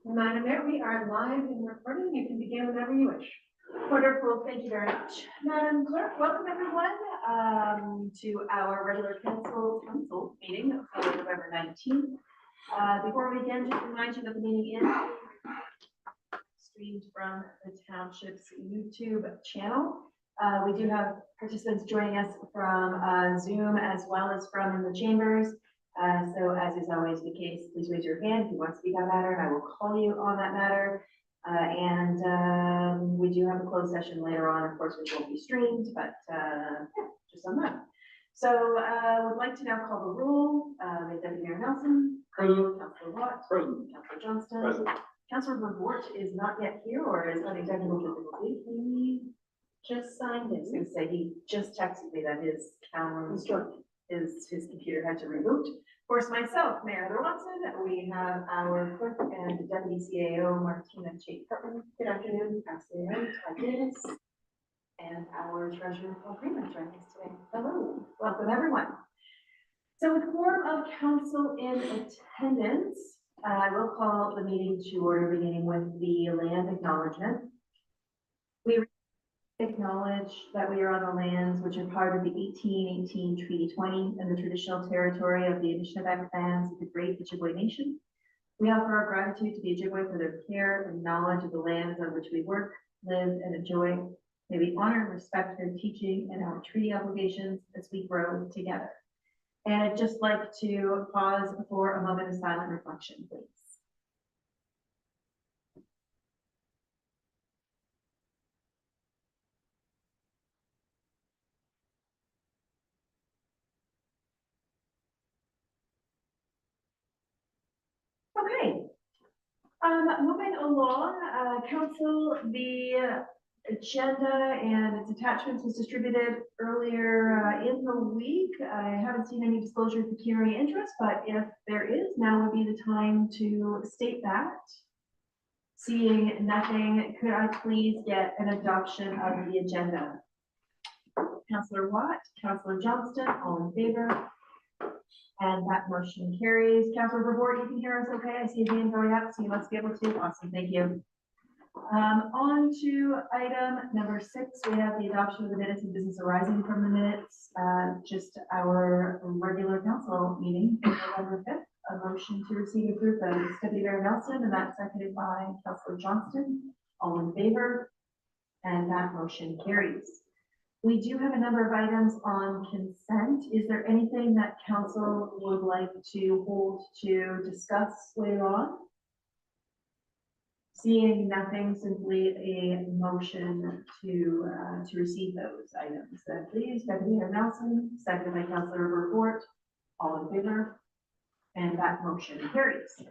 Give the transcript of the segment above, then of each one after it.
Madam Mayor, we are live and recording. You can begin whenever you wish. Wonderful, thank you very much. Madam Clerk, welcome everyone to our regular council meeting for November 19th. Before we begin, just remind you that the meeting is streamed from the Township's YouTube channel. We do have participants joining us from Zoom as well as from in the chambers. So as is always the case, please raise your hand if you want to speak on a matter, and I will call you on that matter. We do have a closed session later on, of course, which won't be streamed, but yeah, just on that. So would like to now call the roll. Deputy Mayor Nelson. Present. Councillor Watt. Present. Councillor Johnston. Present. Councillor Revort is not yet here or is on executive difficulty. He just signed in. I was going to say, he just texted me that his camera his computer had to reboot. Of course, myself, Mayor Heather Watson, we have our clerk and deputy CAO, Martina Chait-Putman. Good afternoon, Councillor Todd Davis, and our treasurer, Paul Freeman, joining us today. Hello, welcome everyone. So with quorum of council in attendance, I will call the meeting to order, beginning with the land acknowledgement. We acknowledge that we are on the lands which are part of the 1818 Treaty 20 and the traditional territory of the Anishinaabe clans of the Great Ojibwe Nation. We offer our gratitude to the Ojibwe for their care and knowledge of the lands on which we work, live, and enjoy. May we honor and respect their teaching and our treaty obligations as we grow together. And I'd just like to pause for a moment of silent reflection, please. Okay, moving along, council, the agenda and its attachments was distributed earlier in the week. I haven't seen any disclosure of pecuniary interest, but if there is, now would be the time to state that. Seeing nothing, could I please get an adoption of the agenda? Councillor Watt, Councillor Johnston, all in favor? And that motion carries. Councillor Revort, you can hear us okay? I see a hand going up, so you must be able to. Awesome, thank you. On to item number 6, we have the adoption of the minutes and business arising from the minutes. Just our regular council meeting, November 5th. A motion to receive and approve by Deputy Mayor Nelson, and that's seconded by Councillor Johnston. All in favor? And that motion carries. We do have a number of items on consent. Is there anything that council would like to hold to discuss later on? Seeing nothing, simply a motion to receive those items. So please, Deputy Mayor Nelson, seconded by Councillor Revort. All in favor? And that motion carries.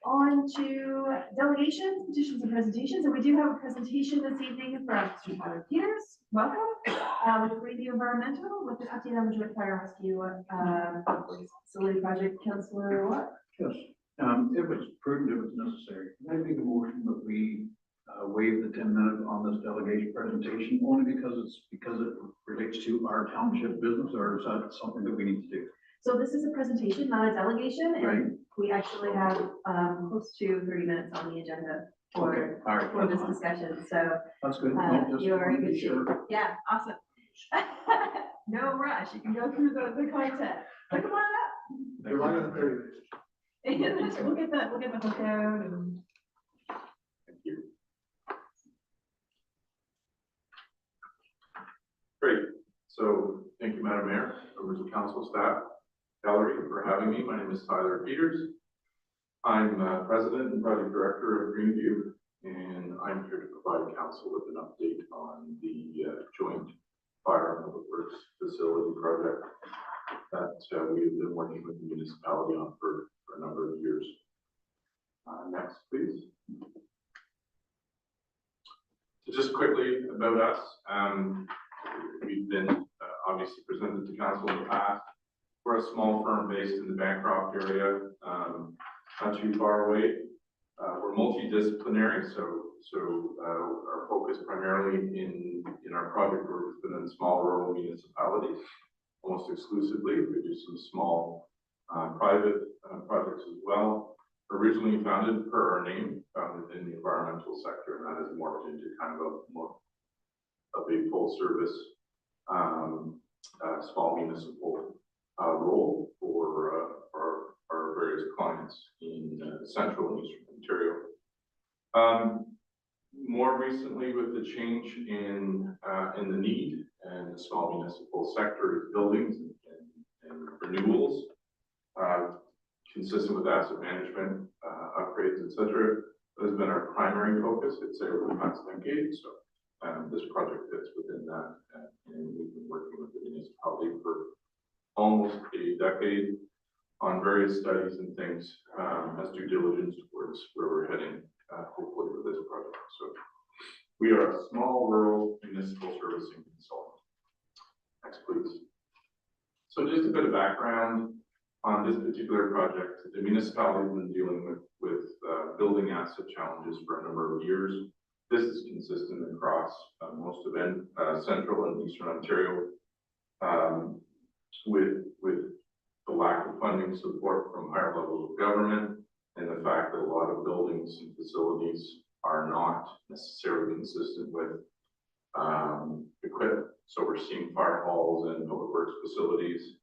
On to delegations, petitions, and presentations. And we do have a presentation this evening from Mr. Tyler Peters. Welcome. With Review Environmental with an update on the Joint Fire Rescue Facility Project. Councillor Watt? Yes, it was prudent, it was necessary. I make a motion that we waive the 10 minutes on this delegation presentation, only because it relates to our township business, or is that something that we need to do? So this is a presentation, not a delegation, and right. We actually have close to 30 minutes on the agenda for, okay. All right. for this discussion. So that's good. You are in good shape. Yeah, awesome. No rush. You can go through the content. Come on up. You're right on 30 minutes. We'll get the hook out. And... Thank you. Great. So thank you, Madam Mayor, members of council, staff, gallery, for having me. My name is Tyler Peters. I'm President and Project Director of Greenview, and I'm here to provide council with an update on the joint fire and public works facility project that we have been working with the municipality on for a number of years. Next, please. So just quickly about us, we've been obviously presented to council in the past. We're a small firm based in the Bancroft area, not too far away. We're multidisciplinary, so our focus primarily in our project group has been in small rural municipalities, almost exclusively. We do some small private projects as well. Originally founded per our name, founded in the environmental sector, and that has morphed into kind of a full service small municipal role for our various clients in central and eastern Ontario. More recently, with the change in the need and the small municipal sector buildings and renewals, consistent with asset management, upgrades, etc., has been our primary focus, I'd say, over the past decade. So this project fits within that, and we've been working with the municipality for almost a decade on various studies and things as due diligence towards where we're heading, hopefully with this project. So we are a small rural municipal servicing consultant. Next, please. So just a bit of background on this particular project. The municipality has been dealing with building asset challenges for a number of years. This is consistent across most of central and eastern Ontario, with the lack of funding support from higher levels of government, and the fact that a lot of buildings and facilities are not necessarily consistent with equipment. So we're seeing fire halls and public works facilities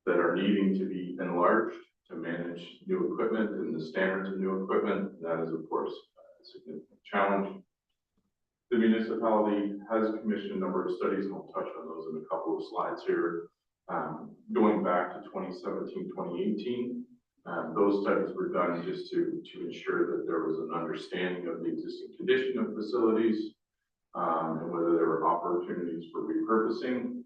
that are needing to be enlarged to manage new equipment and the standards of new equipment. That is, of course, a significant challenge. The municipality has commissioned a number of studies, and I'll touch on those in a couple of slides here. Going back to 2017, 2018, those studies were done just to ensure that there was an understanding of the existing condition of facilities, and whether there were opportunities for repurposing.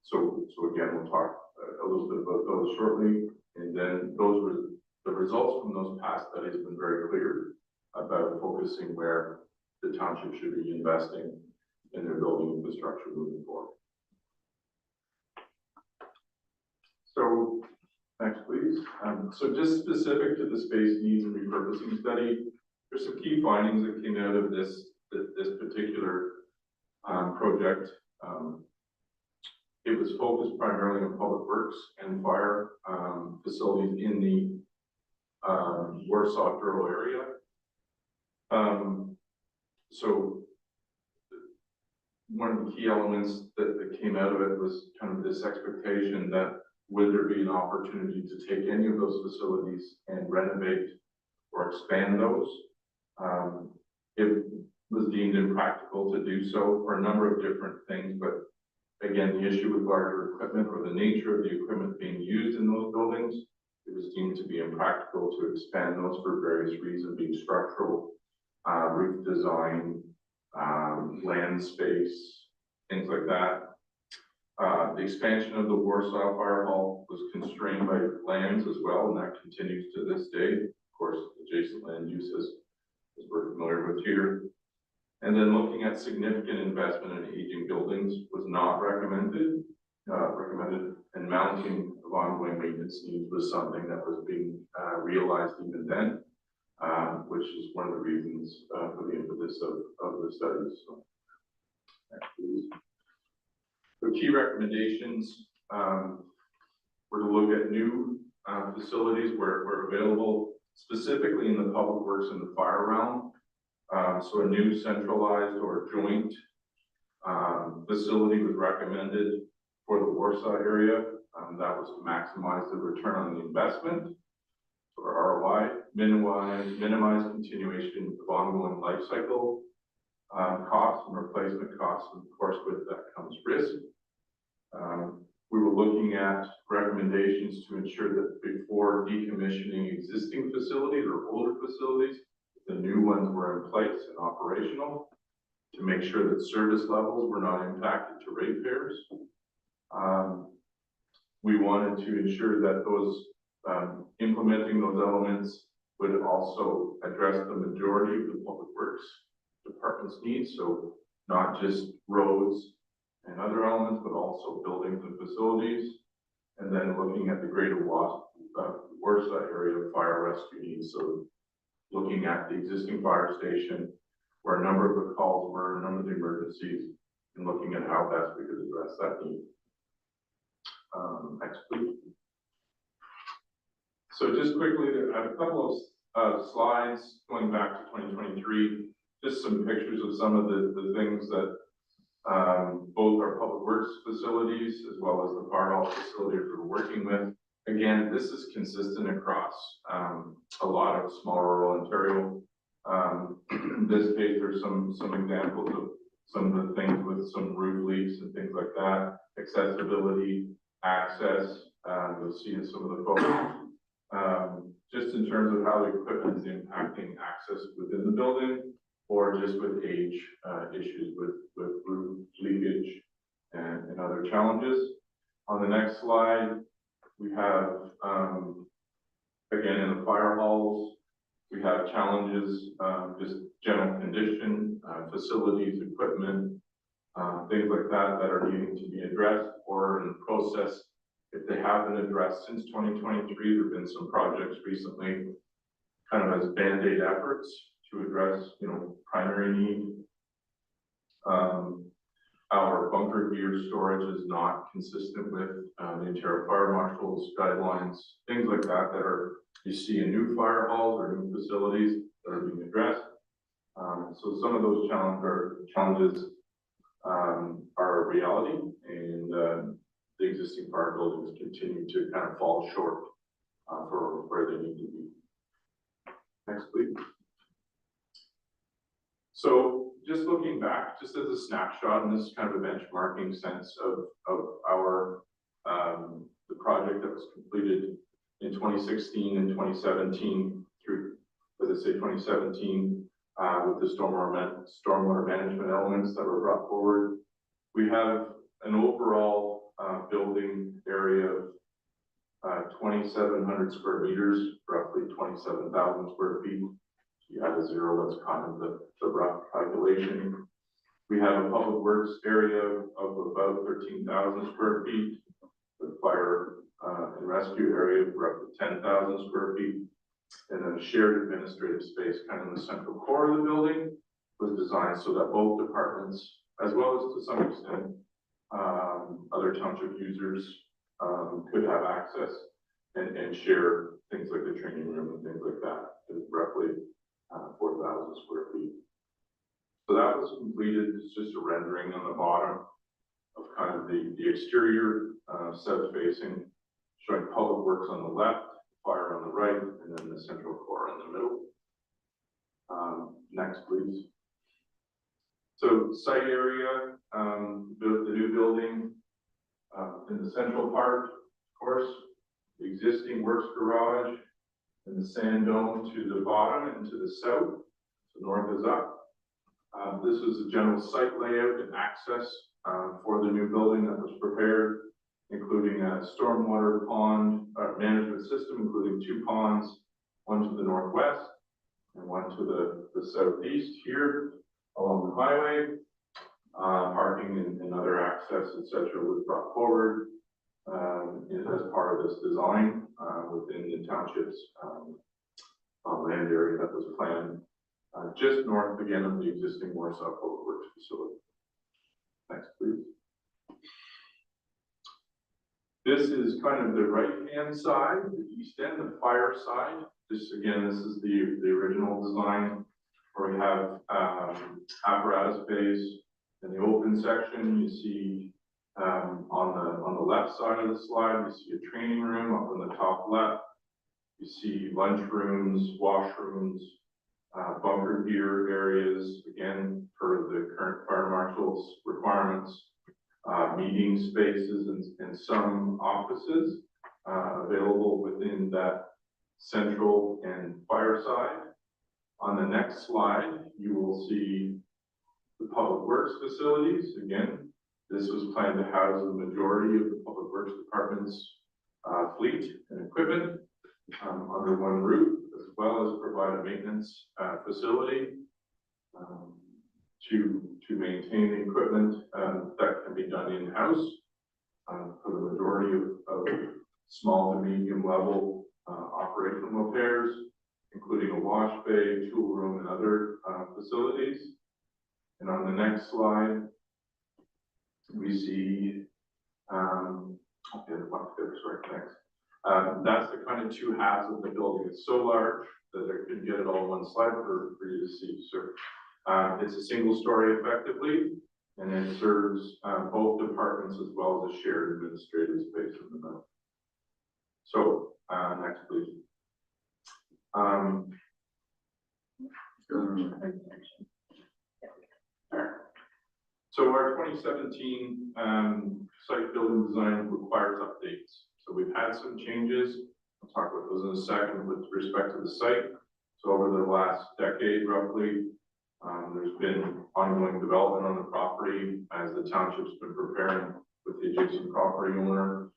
So again, we'll talk a little bit about those shortly. And then the results from those past studies have been very clear about focusing where the township should be investing in their building infrastructure moving forward. So next, please. So just specific to the space needs and repurposing study, there's some key findings that came out of this particular project. It was focused primarily on public works and fire facilities in the Warsaw Douro area. So one of the key elements that came out of it was kind of this expectation that would there be an opportunity to take any of those facilities and renovate or expand those. It was deemed impractical to do so for a number of different things, but again, the issue with larger equipment or the nature of the equipment being used in those buildings, it was deemed to be impractical to expand those for various reasons, being structural, roof design, land space, things like that. The expansion of the Warsaw Fire Hall was constrained by lands as well, and that continues to this day. Of course, adjacent land uses, as we're familiar with here. And then looking at significant investment in aging buildings was not recommended, and mounting of ongoing maintenance needs was something that was being realized even then, which is one of the reasons for the impetus of the studies. So, next, please. So key recommendations were to look at new facilities where available, specifically in the public works and the fire realm. So a new centralized or joint facility was recommended for the Warsaw area. That was to maximize the return on the investment, or ROI, minimize continuation of ongoing life cycle costs and replacement costs, and of course with that comes risk. We were looking at recommendations to ensure that before decommissioning existing facilities or older facilities, the new ones were in place and operational, to make sure that service levels were not impacted to ratepayers. We wanted to ensure that those implementing those elements would also address the majority of the public works department's needs, so not just roads and other elements, but also buildings and facilities. And then looking at the greater Warsaw area fire rescue needs, so looking at the existing fire station, where a number of the calls were, a number of the emergencies, and looking at how best we could address that need. Next, please. So just quickly, I have a couple of slides going back to 2023, just some pictures of some of the things that both our public works facilities as well as the fire hall facility we're working with. Again, this is consistent across a lot of small rural Ontario. In this case, there's some examples of some of the things with some roof leaks and things like that, accessibility, access. You'll see in some of the photos. Just in terms of how the equipment is impacting access within the building, or just with age issues with roof leakage and other challenges. On the next slide, we have, again, in the fire halls, we have challenges, just general condition, facilities, equipment, things like that that are needing to be addressed or in the process. If they have been addressed since 2023, there have been some projects recently kind of as Band-Aid efforts to address, primary need. Our bunker gear storage is not consistent with the Ontario Fire Marshal's guidelines, things like that you see in new fire halls or new facilities that are being addressed. So some of those challenges are a reality, and the existing fire buildings continue to kind of fall short for where they need to be. Next, please. So just looking back, just as a snapshot, and this is kind of a benchmarking sense of our the project that was completed in 2016 and 2017 through, let's say 2017, with the stormwater management elements that were brought forward. We have an overall building area of 2,700 square meters, roughly 27,000 square feet. You add a zero, that's kind of the rough calculation. We have a public works area of about 13,000 square feet, the fire and rescue area of roughly 10,000 square feet, and then a shared administrative space kind of in the central core of the building was designed so that both departments, as well as to some extent other township users, could have access and share things like the training room and things like that. It's roughly 4,000 square feet. So that was completed. It's just a rendering on the bottom of kind of the exterior south facing, showing public works on the left, fire on the right, and then the central core in the middle. Next, please. So site area, the new building in the central part, of course, the existing works garage, and the sand dome to the bottom and to the south. So north is up. This is the general site layout and access for the new building that was prepared, including a stormwater pond management system, including 2 ponds, one to the northwest and one to the southeast here along the highway. Parking and other access, etc., was brought forward as part of this design within the township's land area that was planned just north again of the existing Warsaw Public Works facility. Next, please. This is kind of the right-hand side, the east end, the fire side. This again, this is the original design where we have apparatus bays. In the open section, you see on the left side of the slide, you see a training room up on the top left. You see lunch rooms, washrooms, bunker gear areas, again, per the current fire marshal's requirements, meeting spaces and some offices available within that central and fire side. On the next slide, you will see the public works facilities. Again, this was planned to house the majority of the public works department's fleet and equipment under one roof, as well as provide a maintenance facility to maintain the equipment that can be done in-house for the majority of small to medium level operational repairs, including a wash bay, tool room, and other facilities. And on the next slide, we see, That's the kind of two halves of the building. It's so large that I couldn't get it all in one slide for you to see. So it's a single story effectively, and it serves both departments as well as a shared administrative space in the middle. So next, please. So our 2017 site building design requires updates. So we've had some changes. I'll talk about those in a second with respect to the site. So over the last decade, roughly, there's been ongoing development on the property as the township's been preparing with the adjacent property owner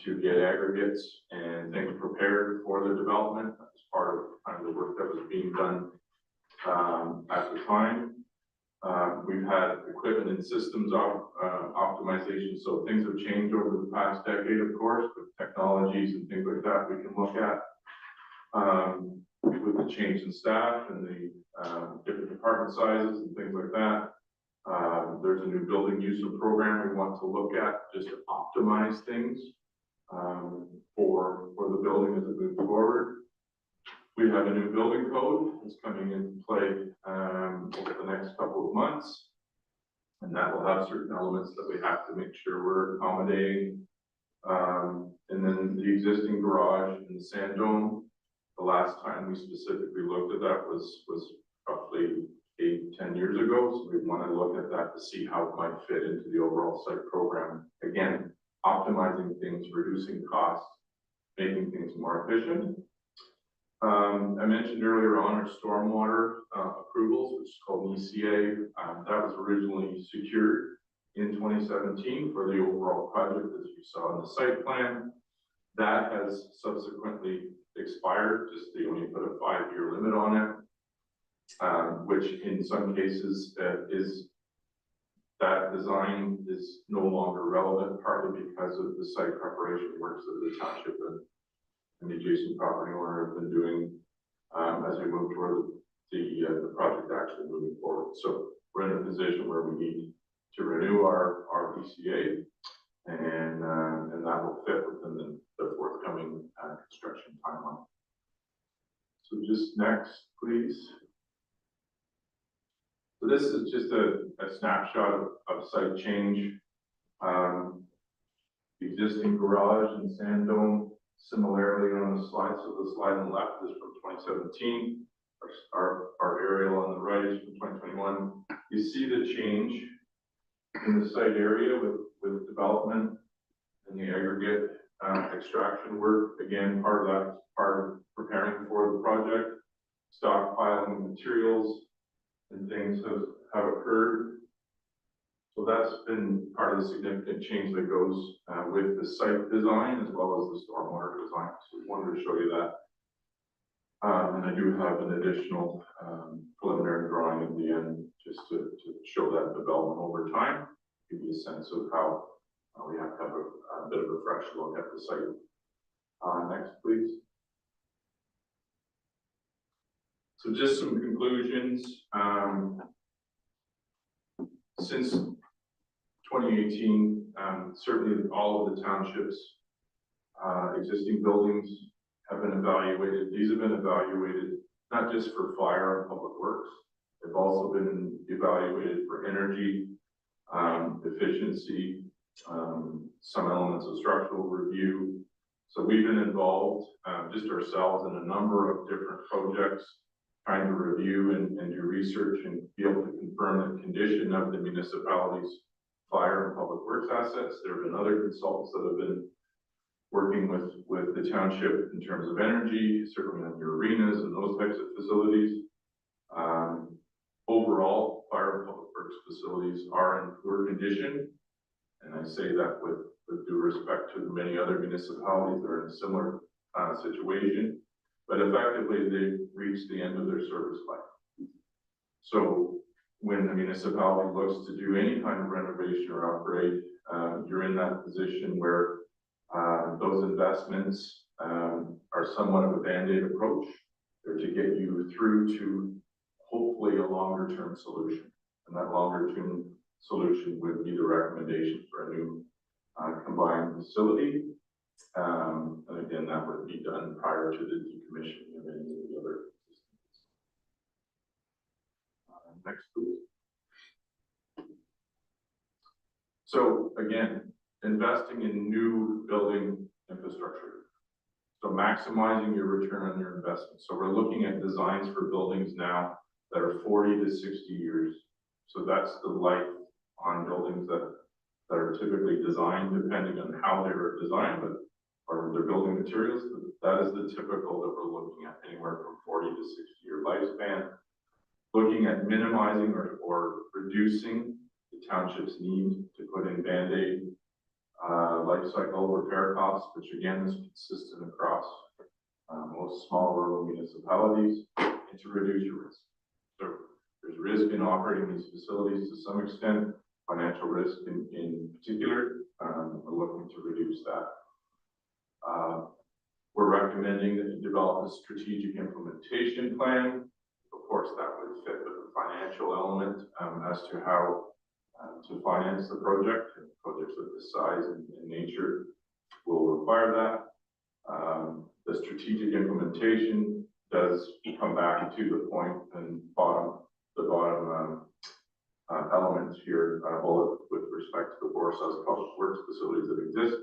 to get aggregates and things prepared for the development. That's part of kind of the work that was being done at the time. We've had equipment and systems optimization, so things have changed over the past decade, of course, with technologies and things like that we can look at. With the change in staff and the different department sizes and things like that. There's a new building use of program we want to look at just to optimize things for the building as it moves forward. We have a new building code that's coming into play over the next couple of months. And that will have certain elements that we have to make sure we're accommodating. And then the existing garage in the sand dome, the last time we specifically looked at that was roughly 8-10 years ago. So we want to look at that to see how it might fit into the overall site program. Again, optimizing things, reducing costs, making things more efficient. I mentioned earlier on our stormwater approvals, which is called an ECA. That was originally secured in 2017 for the overall project, as you saw in the site plan. That has subsequently expired, just they only put a 5-year limit on it, which in some cases is that design is no longer relevant, partly because of the site preparation works that the township and the adjacent property owner have been doing as we move toward the project actually moving forward. So we're in a position where we need to renew our ECA, and that will fit within the forthcoming construction timeline. So just next, please. So this is just a snapshot of site change. The existing garage and sand dome, similarly on the slide. So the slide on the left is from 2017. Our aerial on the right is from 2021. You see the change in the site area with development and the aggregate extraction work. Again, part of that is part of preparing for the project. Stockpiling materials and things have occurred. So that's been part of the significant change that goes with the site design as well as the stormwater design. So we wanted to show you that. And I do have an additional preliminary drawing at the end just to show that development over time, give you a sense of how we have to have a bit of a fresh look at the site. Next, please. So just some conclusions. Since 2018, certainly all of the townships, existing buildings have been evaluated. These have been evaluated not just for fire and public works. They've also been evaluated for energy, efficiency, some elements of structural review. So we've been involved, just ourselves, in a number of different projects, trying to review and do research and be able to confirm the condition of the municipality's fire and public works assets. There have been other consultants that have been working with the township in terms of energy, certainly on your arenas and those types of facilities. Overall, fire and public works facilities are in poor condition. And I say that with due respect to many other municipalities that are in a similar situation. But effectively, they've reached the end of their service life. So when the municipality looks to do any kind of renovation or upgrade, you're in that position where those investments are somewhat of a Band-Aid approach. They're to get you through to hopefully a longer-term solution. And that longer-term solution would be the recommendation for a new combined facility. And again, that would be done prior to the decommissioning of any of the other systems. Next, please. So again, investing in new building infrastructure. So maximizing your return on your investment. So we're looking at designs for buildings now that are 40 to 60 years. So that's the life on buildings that are typically designed, depending on how they were designed, but or their building materials. That is the typical that we're looking at, anywhere from 40 to 60-year lifespan. Looking at minimizing or reducing the township's need to put in Band-Aid life cycle repair costs, which again is consistent across most small rural municipalities, and to reduce your risk. So there's risk in operating these facilities to some extent, financial risk in particular. We're looking to reduce that. We're recommending that you develop a strategic implementation plan. Of course, that would fit with the financial element as to how to finance the project. And projects of this size and nature will require that. The strategic implementation does come back to the point and the bottom elements here, bullet with respect to the Borsas public works facilities that exist,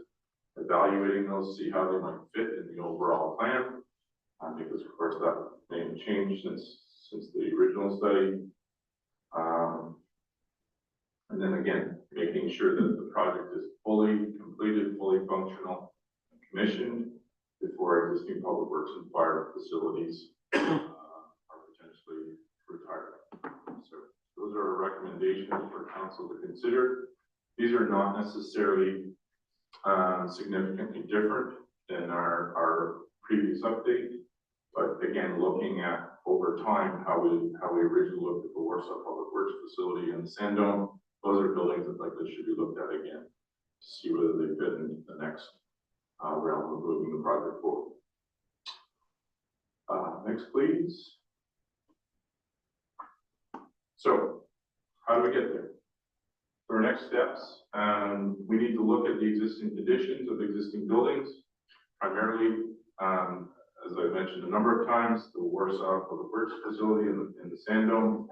evaluating those, see how they might fit in the overall plan, because of course that may have changed since the original study. And then again, making sure that the project is fully completed, fully functional, and commissioned before existing public works and fire facilities are potentially retired. So those are our recommendations for council to consider. These are not necessarily significantly different than our previous update, but again, looking at over time how we originally looked at the Warsaw Public Works Facility and the Sandome. Those are buildings that likely should be looked at again to see whether they fit into the next realm of moving the project forward. Next, please. So, how do we get there? For our next steps, we need to look at the existing conditions of existing buildings, primarily, as I mentioned a number of times, the Warsaw Public Works Facility and the Sandome.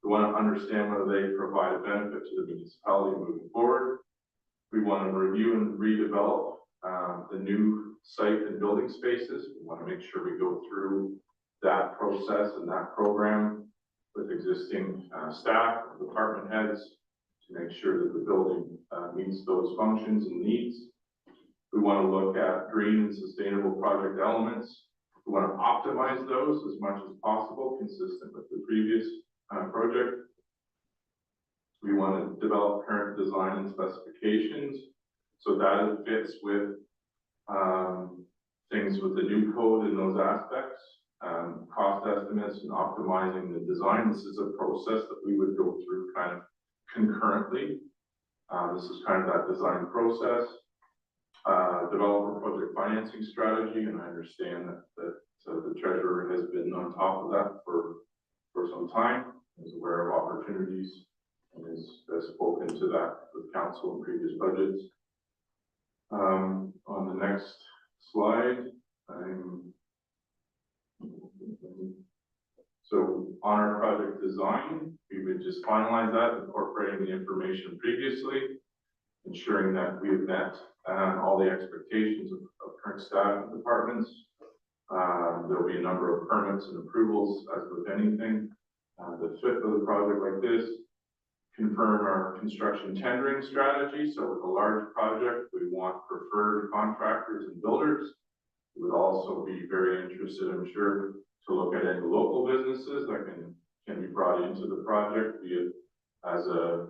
We want to understand whether they provide a benefit to the municipality moving forward. We want to review and redevelop the new site and building spaces. We want to make sure we go through that process and that program with existing staff, department heads, to make sure that the building meets those functions and needs. We want to look at green and sustainable project elements. We want to optimize those as much as possible, consistent with the previous project. We want to develop current design and specifications so that it fits with things with the new code in those aspects, cost estimates and optimizing the design. This is a process that we would go through kind of concurrently. This is kind of that design process. Develop a project financing strategy, and I understand that the treasurer has been on top of that for some time, is aware of opportunities, and has spoken to that with council in previous budgets. On the next slide, so on our project design, we would just finalize that, incorporating the information previously, ensuring that we have met all the expectations of current staff and departments. There will be a number of permits and approvals, as with anything that fit with a project like this. Confirm our construction tendering strategy. So with a large project, we want preferred contractors and builders. We would also be very interested, I'm sure, to look at any local businesses that can be brought into the project, be it as a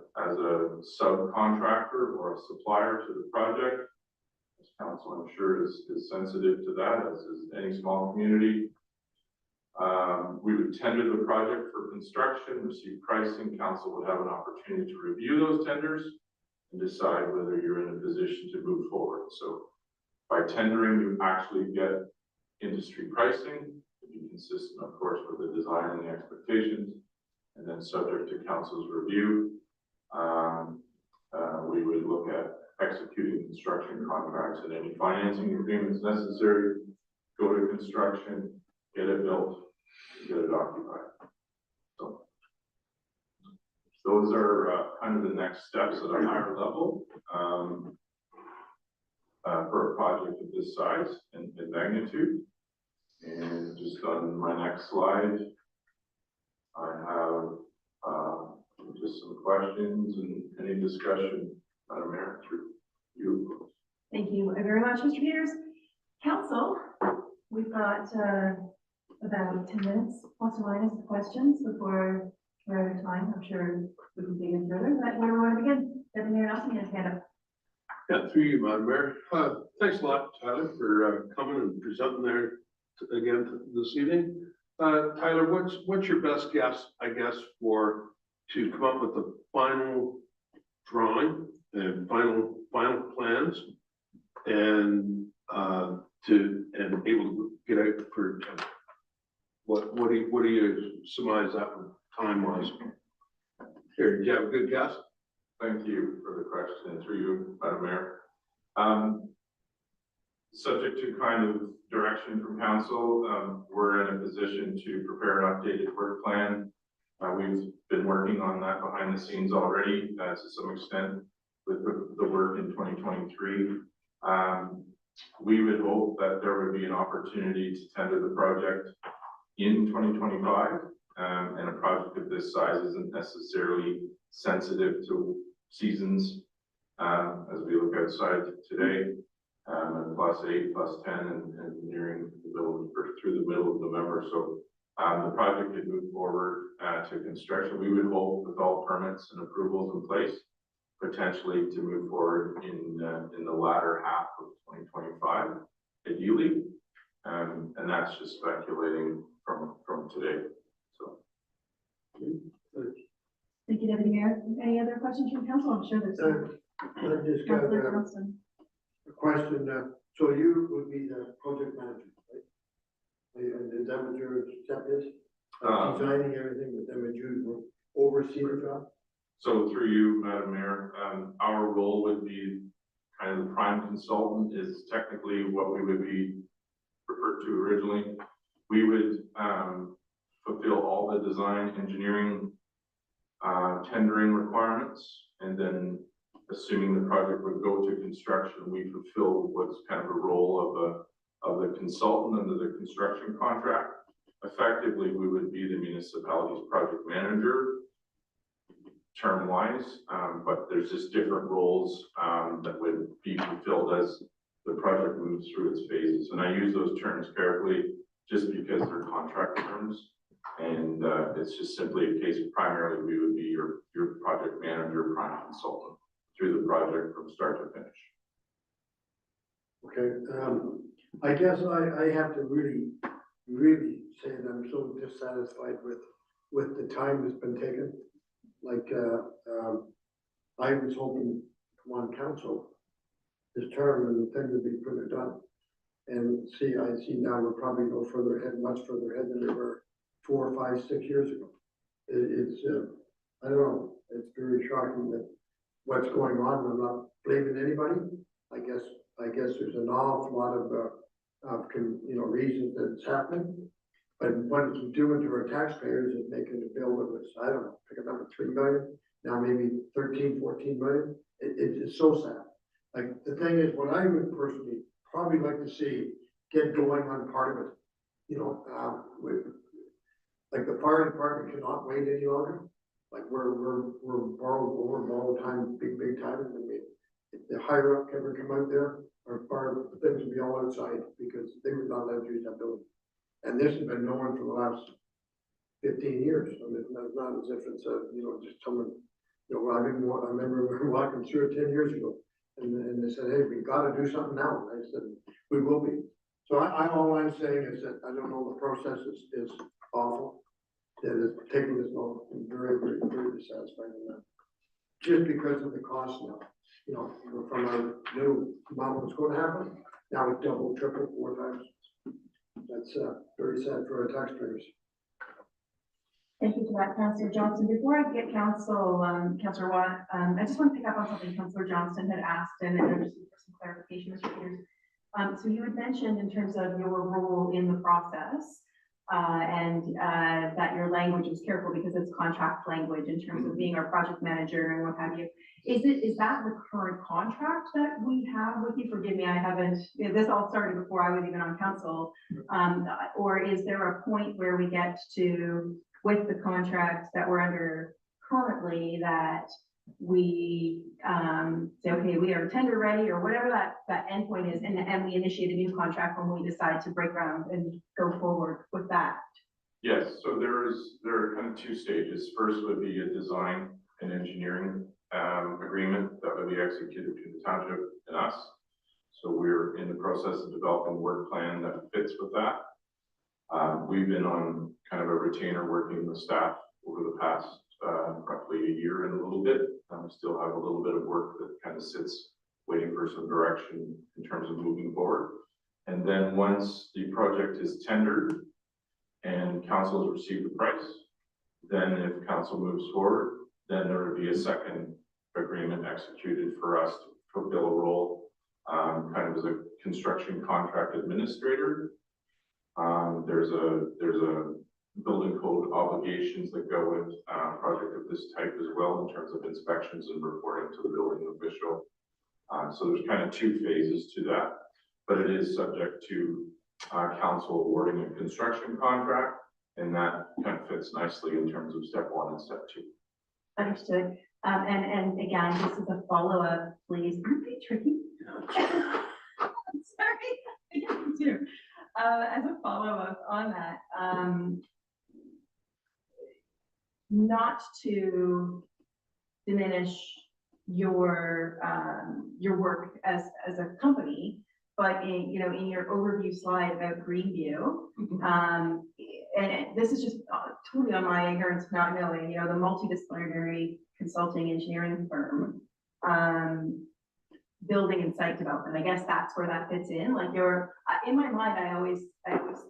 subcontractor or a supplier to the project. As council, I'm sure, is sensitive to that, as is any small community. We would tender the project for construction, receive pricing. Council would have an opportunity to review those tenders and decide whether you're in a position to move forward. So by tendering, you actually get industry pricing to be consistent, of course, with the design and the expectations, and then subject to council's review, we would look at executing construction contracts and any financing agreements necessary, go to construction, get it built, get it occupied. So those are kind of the next steps at a higher level for a project of this size and magnitude. And just on my next slide, I have just some questions and any discussion, Madam Mayor, through you. Thank you very much, Mr. Peters. Council, we've got about 10 minutes plus or minus of questions before we're out of time. I'm sure we can dig in further, but where do we want to begin? Deputy Mayor Nelson, you have hand up. Yeah, through you, Madam Mayor. Thanks a lot, Tyler, for coming and presenting there again this evening. Tyler, what's your best guess, I guess, to come up with the final drawing and final plans and able to get out for what do you surmise that time was? Here, do you have a good guess? Thank you for the question, through you, Madam Mayor. Subject to kind of direction from council, we're in a position to prepare an updated work plan. We've been working on that behind the scenes already to some extent with the work in 2023. We would hope that there would be an opportunity to tender the project in 2025, and a project of this size isn't necessarily sensitive to seasons as we look outside today, and +8, +10, and nearing the middle through the middle of November. So the project could move forward to construction. We would hope with all permits and approvals in place, potentially to move forward in the latter half of 2025, ideally, and that's just speculating from today. So. Thank you, Deputy Mayor. Any other questions from council? I'm sure there's some. I just got Councilor a Johnston. question. So you would be the project manager, right? And is that what your step is? Designing everything, but then would you oversee the job? So through you, Madam Mayor, our role would be kind of the prime consultant is technically what we would be referred to originally. We would fulfill all the design, engineering, tendering requirements, and then assuming the project would go to construction, we fulfill what's kind of a role of the consultant under the construction contract. Effectively, we would be the municipality's project manager, term-wise, but there's just different roles that would be fulfilled as the project moves through its phases. And I use those terms carefully just because they're contract terms. And it's just simply a case of primarily we would be your project manager, prime consultant through the project from start to finish. Okay, I guess I have to really say that I'm so dissatisfied with the time that's been taken. Like, I was hoping to come on council this term and things would be further done. And I see now we're probably no further ahead, much further ahead than we were 4, 5, 6 years ago. It's I don't know, it's very shocking that what's going on. I'm not blaming anybody. I guess there's an awful lot of reasons that it's happening. But what it's doing to our taxpayers is making a bill that was, I don't know, pick a number, 3 million, now maybe 13, 14 million. It's so sad. Like, the thing is, what I would personally probably like to see get going on part of it, like the fire department cannot wait any longer. Like we're borrowed time, big time. And if the higher up ever come out there, our fire things will be all outside because they would not let us use that building. And this has been known for the last 15 years. I mean, it's not as if it's just someone, I remember walking through it 10 years ago and they said, hey, we got to do something now. And I said, we will be. So all I'm saying is that I don't know, the process is awful. That is taking this long. I'm very, very, very dissatisfied with that. Just because of the cost now, from our new amount what's going to happen, now it's double, triple, 4 times. That's very sad for our taxpayers. Thank you for that, Councillor Johnson. Before I get Councillor Watt, I just want to pick up on something Councillor Johnston had asked and just for some clarification, Mr. Peters. So you had mentioned in terms of your role in the process, and that your language was careful because it's contract language in terms of being our project manager and what have you. Is that the current contract that we have with you? Forgive me, I haven't, this all started before I was even on council. Or is there a point where we get to, with the contract that we're under currently, that we say, okay, we are tender ready, or whatever that endpoint is, and we initiate a new contract when we decide to break ground and go forward with that? Yes, so there are kind of two stages. First would be a design and engineering agreement that would be executed between the township and us. So we're in the process of developing a work plan that fits with that. We've been on kind of a retainer working with staff over the past roughly a year and a little bit. We still have a little bit of work that kind of sits waiting for some direction in terms of moving forward. And then once the project is tendered and council has received the price, then if council moves forward, then there would be a second agreement executed for us to fulfill a role, kind of as a construction contract administrator. There's a building code obligations that go with a project of this type as well in terms of inspections and reporting to the building official. So there's kind of two phases to that, but it is subject to council awarding a construction contract, and that kind of fits nicely in terms of step one and step two. Understood. And again, this is a follow-up, please. Aren't they tricky? Sorry, I get them too. As a follow-up on that, not to diminish your work as a company, but in your overview slide about Greenview, and this is just totally on my ignorance, not knowing, the multidisciplinary consulting engineering firm, building and site development. I guess that's where that fits in. Like in my mind, I always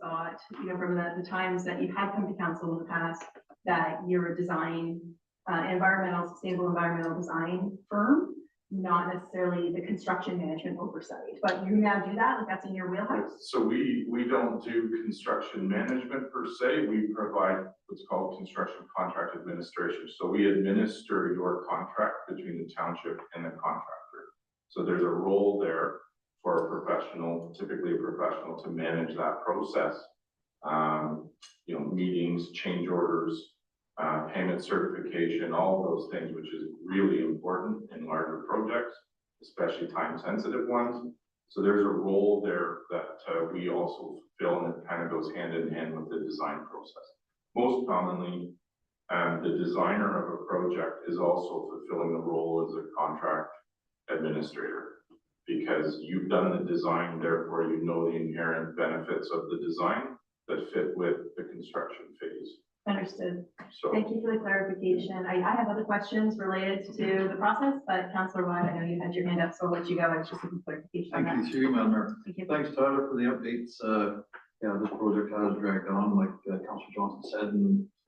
thought, from the times that you've had come to council in the past, that you're a design, sustainable environmental design firm, not necessarily the construction management oversight, but you now do that, like that's in your wheelhouse? So we don't do construction management per se. We provide what's called construction contract administration. So we administer your contract between the township and the contractor. So there's a role there for a professional, typically a professional, to manage that process. Meetings, change orders, payment certification, all those things, which is really important in larger projects, especially time-sensitive ones. So there's a role there that we also fulfill, and it kind of goes hand in hand with the design process. Most commonly, the designer of a project is also fulfilling the role as a contract administrator, because you've done the design, therefore you know the inherent benefits of the design that fit with the construction phase. Understood. So Thank you for the clarification. I have other questions related to the process, but Councillor Watt, I know you had your hand up, so I'll let you go. I was just looking for clarification on Thank that. you, through you, Madam Mayor. Thank you. Thanks, Tyler, for the updates. This project has dragged on, like Councillor Johnson said,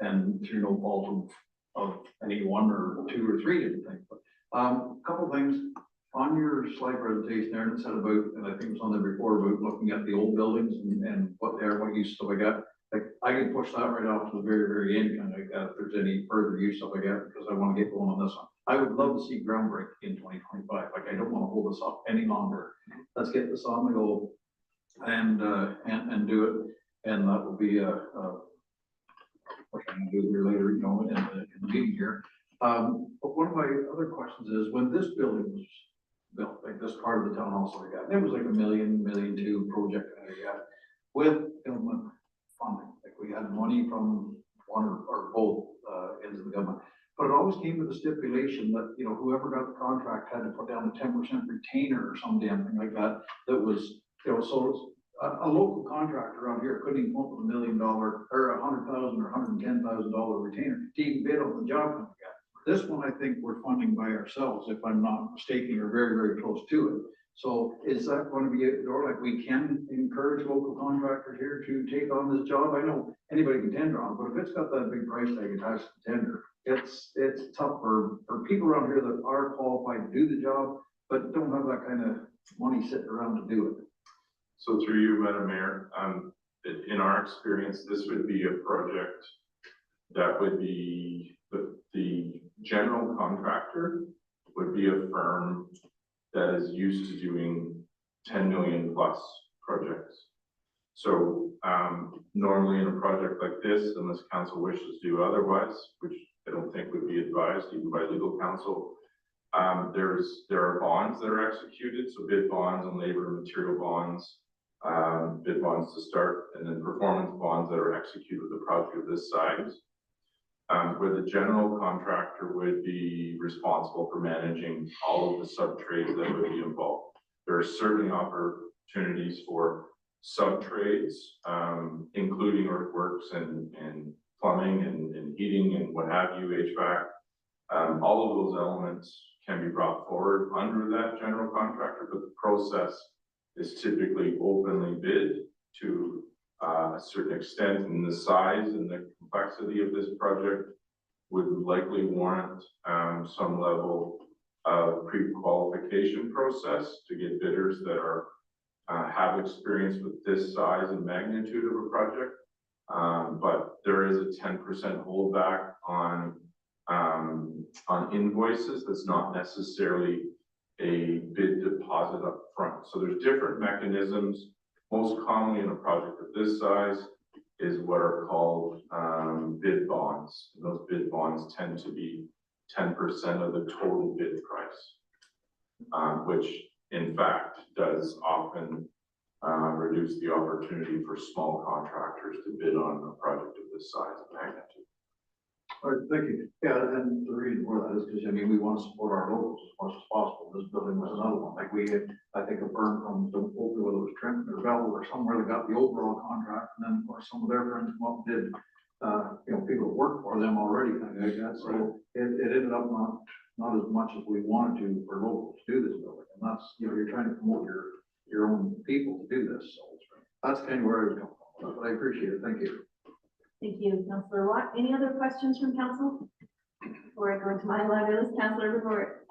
and through no fault of any one or two or three different things. But a couple of things on your slide presentation there, and it said about, and I think it was on there before, about looking at the old buildings and what use stuff like that. Like, I can push that right off to the very, very end, kind of like that, if there's any further use stuff like that, because I want to get going on this one. I would love to see groundbreaking in 2025. Like, I don't want to hold this up any longer. Let's get this on the go and do it. And that will be what I'm going to do here later, in the meeting here. But one of my other questions is, when this building was built, like this part of the town hall, so like that, it was like $1 million, $1.2 million project that I got with government funding. Like, we had money from one or both ends of the government, but it always came with a stipulation that, whoever got the contract had to put down a 10% retainer or some damn thing like that. That was, so a local contractor around here couldn't even come up with $1 million or $100,000 or $110,000 retainer to even bid on the job that we got. This one, I think we're funding by ourselves, if I'm not mistaken, or very, very close to it. So is that going to be a door, like we can encourage local contractors here to take on this job? I know anybody can tender on, but if it's got that big price tag attached to the tender, it's tough for people around here that are qualified to do the job, but don't have that kind of money sitting around to do it. So through you, Madam Mayor, in our experience, this would be a project that would be, the general contractor would be a firm that is used to doing 10 million plus projects. So normally in a project like this, unless council wishes to do otherwise, which I don't think would be advised even by legal counsel, there are bonds that are executed, so bid bonds and labor and material bonds, bid bonds to start, and then performance bonds that are executed with a project of this size, where the general contractor would be responsible for managing all of the sub-trades that would be involved. There are certainly opportunities for sub-trades, including earthworks and plumbing and heating and what have you, HVAC. All of those elements can be brought forward under that general contractor, but the process is typically openly bid to a certain extent, and the size and the complexity of this project would likely warrant some level of pre-qualification process to get bidders that are have experience with this size and magnitude of a project. But there is a 10% holdback on invoices. That's not necessarily a bid deposit up front. So there's different mechanisms. Most commonly in a project of this size is what are called bid bonds. And those bid bonds tend to be 10% of the total bid price, which in fact does often reduce the opportunity for small contractors to bid on a project of this size and magnitude. All right, thank you. Yeah, and the reason for that is because, I mean, we want to support our locals as much as possible. This building was another one. Like we had, I think, a firm from, whether it was Trenton or Belleville or somewhere that got the overall contract, and then, or some of their friends come up and did, people that work for them already, kind of like that. So it ended up not as much as we wanted to for locals to do this building. And that's, you're trying to promote your own people to do this. So that's kind of where I was coming from. But I appreciate it. Thank you. Thank you, Councillor Watt. Any other questions from council? Before I go into my laundry list, Councillor Report.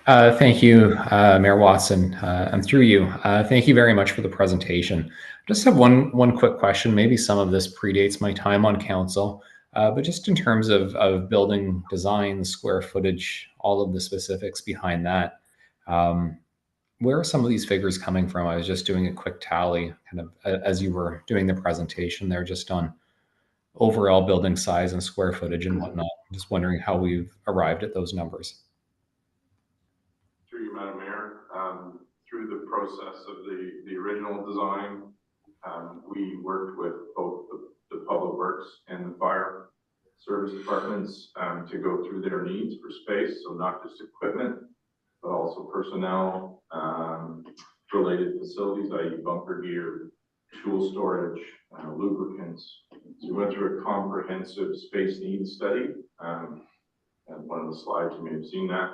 Thank you, Mayor Watson. And through you, thank you very much for the presentation. I just have one quick question. Maybe some of this predates my time on council, but just in terms of building design, square footage, all of the specifics behind that, where are some of these figures coming from? I was just doing a quick tally kind of as you were doing the presentation there, just on overall building size and square footage and whatnot. I'm just wondering how we've arrived at those numbers. Through you, Madam Mayor, through the process of the original design, we worked with both the Public Works and the Fire Service departments to go through their needs for space. So not just equipment, but also personnel, related facilities, i.e. bunker gear, tool storage, lubricants. So we went through a comprehensive space needs study. And one of the slides, you may have seen that,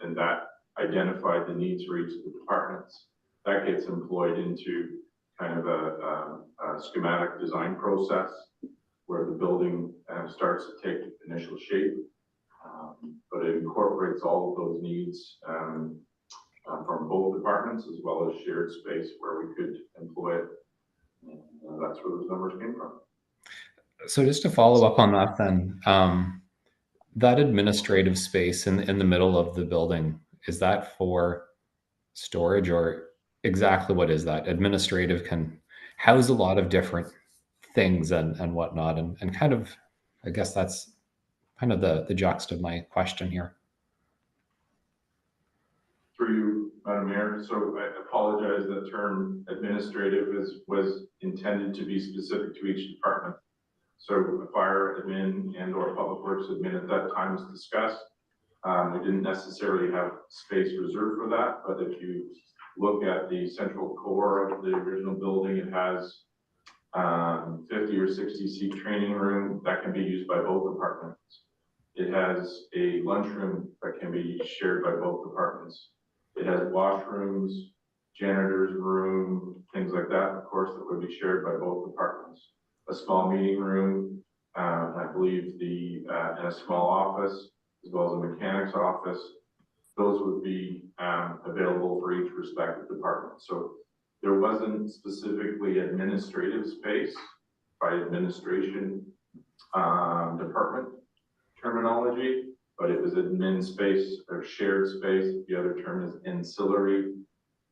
and that identified the needs for each of the departments. That gets employed into kind of a schematic design process where the building starts to take initial shape, but it incorporates all of those needs from both departments, as well as shared space where we could employ it. And that's where those numbers came from. So just to follow up on that then, that administrative space in the middle of the building, is that for storage, or exactly what is that? Administrative can house a lot of different things and whatnot, and kind of, I guess that's kind of the juxt of my question here. Through you, Madam Mayor, so I apologize, the term administrative was intended to be specific to each department. So a fire admin and or public works admin at that time was discussed. We didn't necessarily have space reserved for that, but if you look at the central core of the original building, it has 50 or 60 seat training room that can be used by both departments. It has a lunchroom that can be shared by both departments. It has washrooms, janitor's room, things like that, of course, that would be shared by both departments. A small meeting room, I believe and a small office, as well as a mechanic's office. Those would be available for each respective department. So there wasn't specifically administrative space by administration department terminology, but it was admin space or shared space. The other term is ancillary,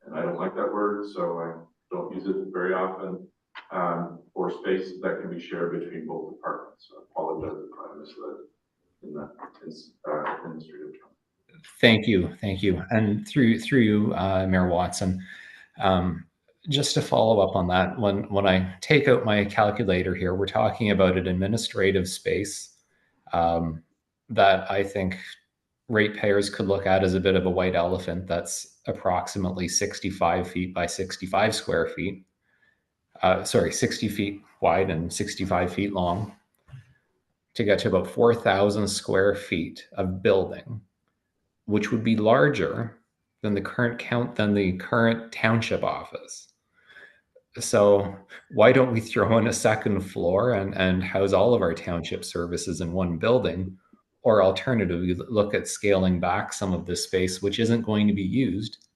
and I don't like that word, so I don't use it very often, for spaces that can be shared between both departments. So I apologize if I misled in that administrative term. Thank you. And through you, Mayor Watson, just to follow up on that, when I take out my calculator here, we're talking about an administrative space that I think ratepayers could look at as a bit of a white elephant that's approximately 65 feet by 65 square feet. 60 feet wide and 65 feet long, to get to about 4,000 square feet of building, which would be larger than the current township office. So why don't we throw in a second floor and house all of our township services in one building? Or alternatively, look at scaling back some of this space, which isn't going to be used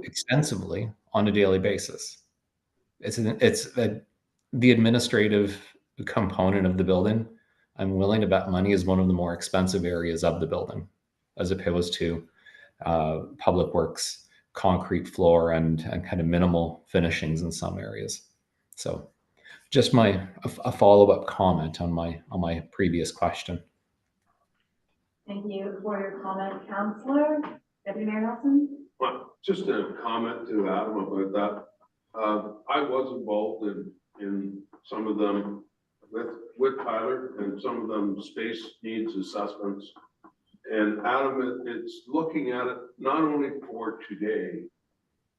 extensively on a daily basis. The administrative component of the building, I'm willing to bet money, is one of the more expensive areas of the building, as opposed to public works, concrete floor, and kind of minimal finishings in some areas. So just a follow-up comment on my previous question. Thank you for your comment, Councillor. Deputy Mayor Nelson? Well, just a comment to Adam about that. I was involved in some of them with Tyler, and some of them space needs assessments. And Adam, it's looking at it not only for today,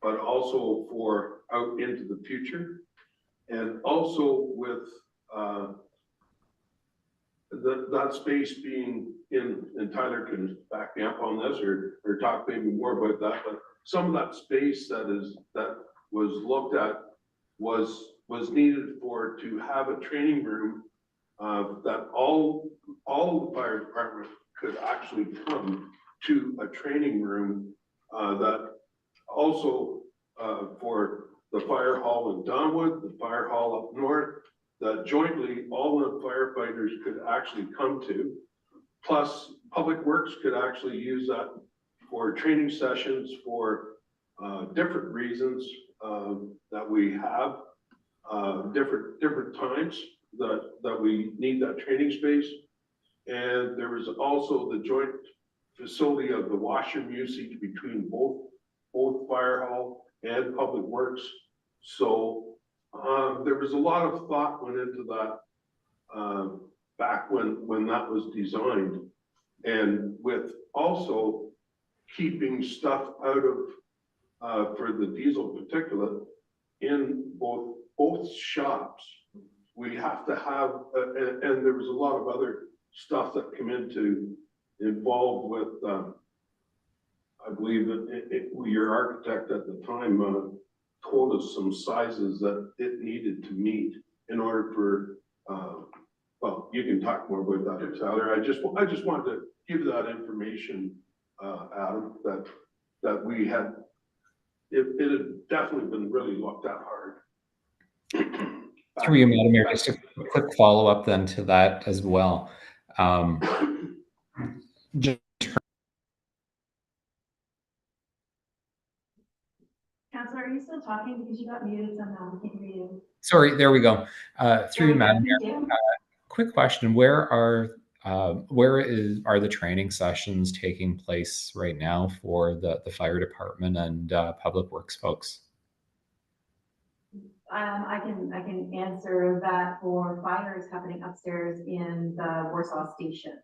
but also for out into the future. And also with that space being and Tyler can back me up on this or talk maybe more about that, but some of that space that was looked at was needed to have a training room that all the fire department could actually come to a training room that also for the fire hall in Donwood, the fire hall up north, that jointly all the firefighters could actually come to. Plus, Public Works could actually use that for training sessions for different reasons that we have, different times that we need that training space. And there was also the joint facility of the washroom usage between both fire hall and Public Works. So there was a lot of thought went into that back when that was designed, and with also keeping stuff out of for the diesel particulate in both shops. We have to have, and there was a lot of other stuff that came involved with, I believe that your architect at the time told us some sizes that it needed to meet in order for, well, you can talk more about that, Tyler. I just wanted to give that information, Adam, that we had, it had definitely been really looked at hard. Through you, Madam Mayor, just a quick follow-up then to that as well. Just Councillor, are you still talking? Because you got muted somehow. I can't hear you. sorry, there we go. Through you, Madam Mayor, Thank you. quick question: where are the training sessions taking place right now for the fire department and Public Works folks? I can answer that. For fire is happening upstairs in the Warsaw station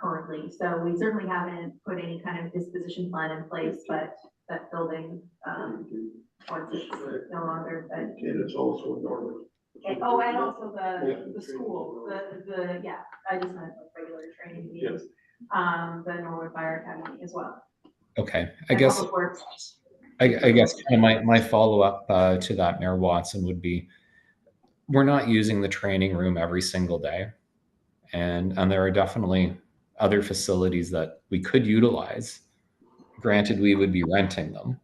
currently. So we certainly haven't put any kind of disposition plan in place, but that building, once it's no longer. And it's also Norwood. And also the school, yeah, I just meant like regular training meetings, the Norwood Fire Academy as well. Okay, I and guess Public Works. I guess kind of my follow-up to that, Mayor Watson, would be we're not using the training room every single day. And there are definitely other facilities that we could utilize. Granted, we would be renting them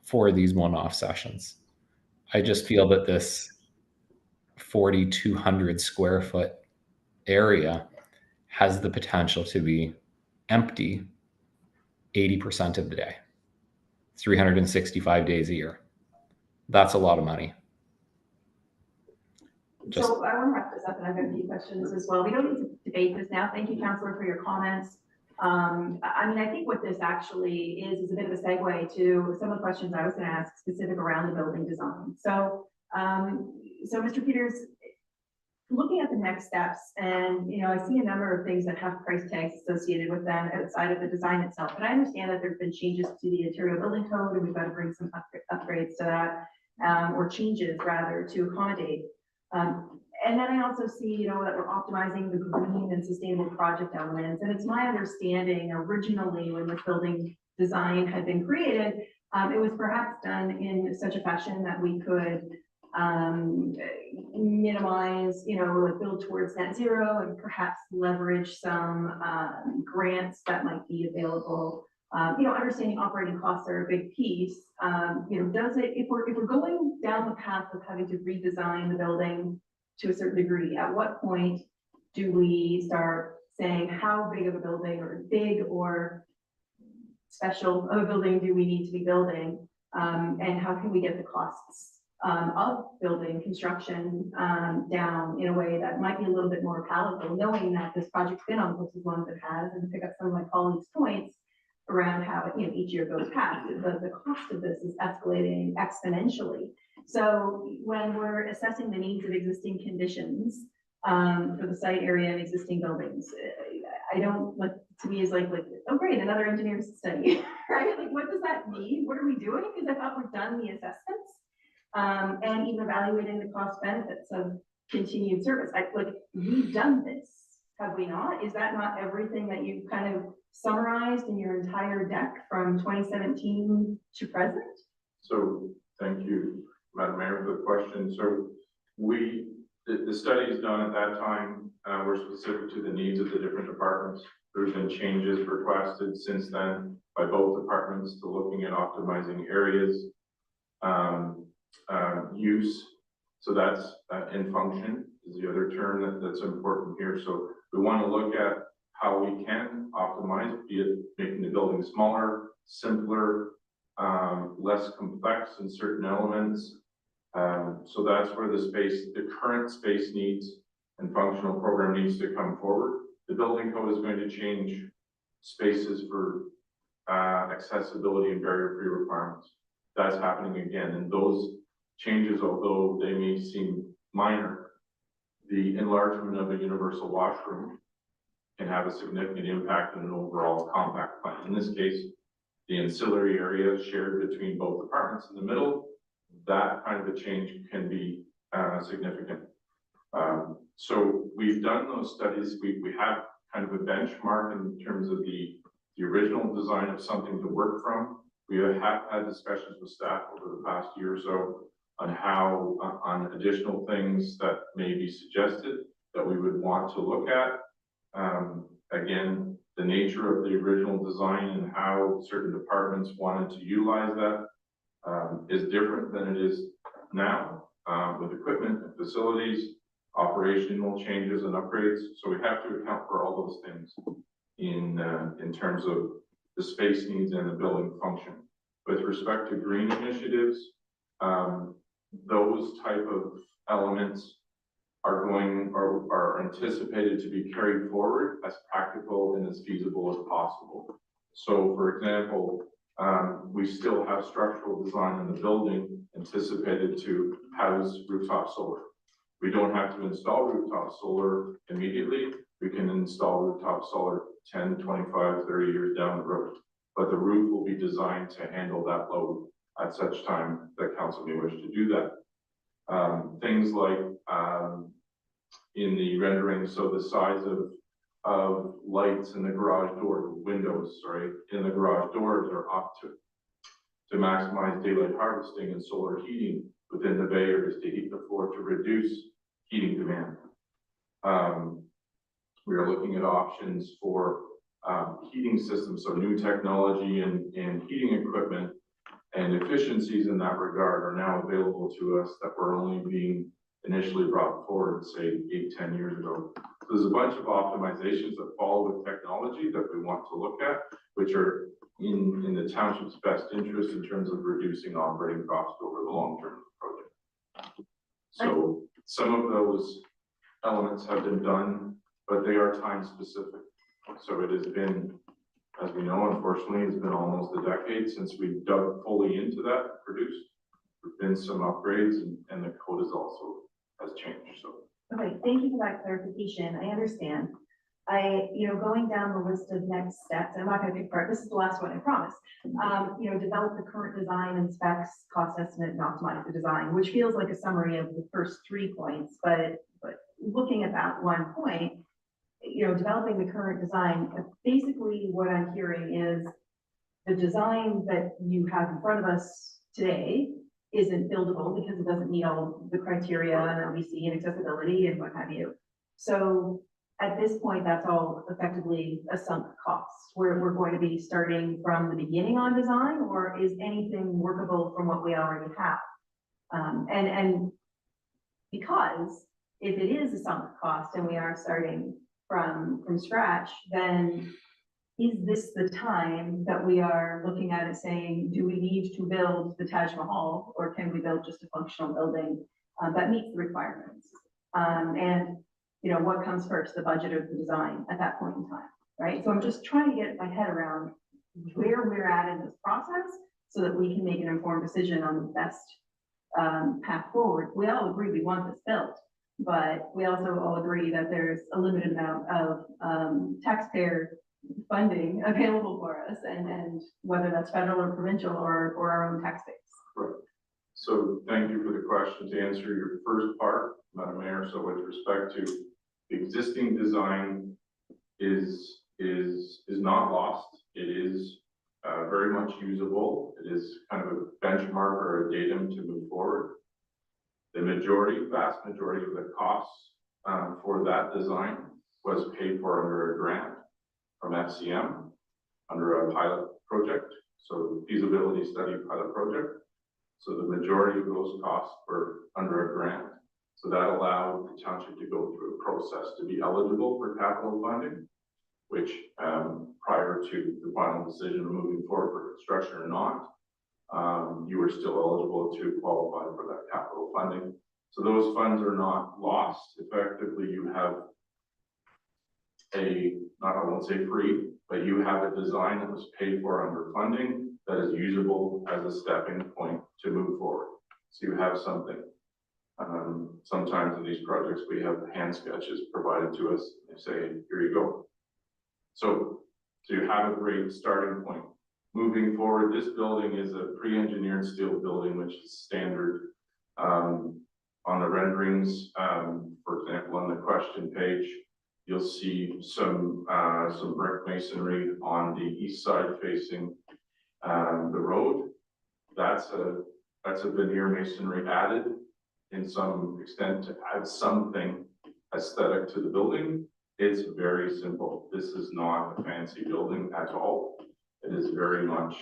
for these one-off sessions. I just feel that this 4,200 square foot area has the potential to be empty 80% of the day, 365 days a year. That's a lot of money. So I want to wrap this up, and I've got a few questions as well. We don't need to debate this now. Thank you, Councillor, for your comments. I mean, I think what this actually is a bit of a segue to some of the questions I was going to ask specific around the building design. So, Mr. Peters, looking at the next steps, and I see a number of things that have price tags associated with them outside of the design itself. But I understand that there's been changes to the Ontario Building Code, and we've got to bring some upgrades to that, or changes rather, to accommodate. And then I also see, that we're optimizing the green and sustainable project elements. And it's my understanding originally when this building design had been created, it was perhaps done in such a fashion that we could minimize, like build towards net zero and perhaps leverage some grants that might be available. Understanding operating costs are a big piece. Does it, if we're going down the path of having to redesign the building to a certain degree, at what point do we start saying how big of a building or big or special of a building do we need to be building? And how can we get the costs of building construction down in a way that might be a little bit more palatable, knowing that this project's been on the books as long as it has, and to pick up some of my colleagues' points around how each year goes past, the cost of this is escalating exponentially. So when we're assessing the needs of existing conditions for the site area and existing buildings, I don't like, to me is like oh great, another engineer's study, right? Like what does that mean? What are we doing? Because I thought we've done the assessments and even evaluating the cost benefits of continued service. We've done this, have we not? Is that not everything that you've kind of summarized in your entire deck from 2017 to present? So thank you, Madam Mayor, for the question. So the studies done at that time were specific to the needs of the different departments. There's been changes requested since then by both departments to looking at optimizing areas, use. So that's in function is the other term that's important here. So we want to look at how we can optimize, be it making the building smaller, simpler, less complex in certain elements. So that's where the current space needs and functional program needs to come forward. The building code is going to change spaces for accessibility and barrier-free requirements. That's happening again, and those changes, although they may seem minor, the enlargement of a universal washroom can have a significant impact on an overall compact plan. In this case, the ancillary area shared between both departments in the middle, that kind of a change can be significant. So we've done those studies. We have kind of a benchmark in terms of the original design of something to work from. We have had discussions with staff over the past year or so on how, on additional things that may be suggested that we would want to look at. Again, the nature of the original design and how certain departments wanted to utilize that is different than it is now with equipment and facilities, operational changes and upgrades. So we have to account for all those things in terms of the space needs and the building function. With respect to green initiatives, those type of elements are anticipated to be carried forward as practical and as feasible as possible. So for example, we still have structural design in the building anticipated to house rooftop solar. We don't have to install rooftop solar immediately. We can install rooftop solar 10, 25, 30 years down the road, but the roof will be designed to handle that load at such time that council may wish to do that. Things like in the rendering, so the size of of lights in the garage door, windows, sorry, in the garage doors are up to maximize daylight harvesting and solar heating within the bay areas to heat the floor to reduce heating demand. We are looking at options for heating systems, so new technology and heating equipment and efficiencies in that regard are now available to us that were only being initially brought forward, say 8-10 years ago. So there's a bunch of optimizations that follow with technology that we want to look at, which are in the township's best interest in terms of reducing operating costs over the long term of the project. So some of those elements have been done, but they are time specific. So it has been, as we know, unfortunately, it's been almost a decade since we dug fully into that, produced. There've been some upgrades and the code is also has changed, so. Okay, thank you for that clarification. I understand. Going down the list of next steps, I'm not gonna pick part, this is the last one, I promise. Develop the current design and specs, cost estimate, and optimize the design, which feels like a summary of the first 3 points, but looking at that one point, developing the current design, basically what I'm hearing is the design that you have in front of us today isn't buildable because it doesn't meet all the criteria that we see in accessibility and what have you. So at this point, that's all effectively a sunk cost. We're going to be starting from the beginning on design, or is anything workable from what we already have? And because if it is a sunk cost and we are starting from scratch, then is this the time that we are looking at it saying, do we need to build the Taj Mahal, or can we build just a functional building that meets the requirements? What comes first, the budget or the design at that point in time, right? So I'm just trying to get my head around where we're at in this process so that we can make an informed decision on the best path forward. We all agree we want this built, but we also all agree that there's a limited amount of taxpayer funding available for us, and whether that's federal or provincial or our own tax base. Right. So thank you for the question. To answer your first part, Madam Mayor, so with respect to the existing design is not lost. It is very much usable. It is kind of a benchmark or a datum to move forward. The vast majority of the costs for that design was paid for under a grant from FCM under a pilot project. So feasibility study pilot project. So the majority of those costs were under a grant. So that allowed the township to go through a process to be eligible for capital funding, which prior to the final decision of moving forward for construction or not, you were still eligible to qualify for that capital funding. So those funds are not lost. Effectively, you have I won't say free, but you have a design that was paid for under funding that is usable as a stepping point to move forward. So you have something. Sometimes in these projects, we have hand sketches provided to us. They say, here you go. So you have a great starting point. Moving forward, this building is a pre-engineered steel building, which is standard. On the renderings, for example, on the question page, you'll see some brick masonry on the east side facing the road. That's a veneer masonry added in some extent to add something aesthetic to the building. It's very simple. This is not a fancy building at all. It is very much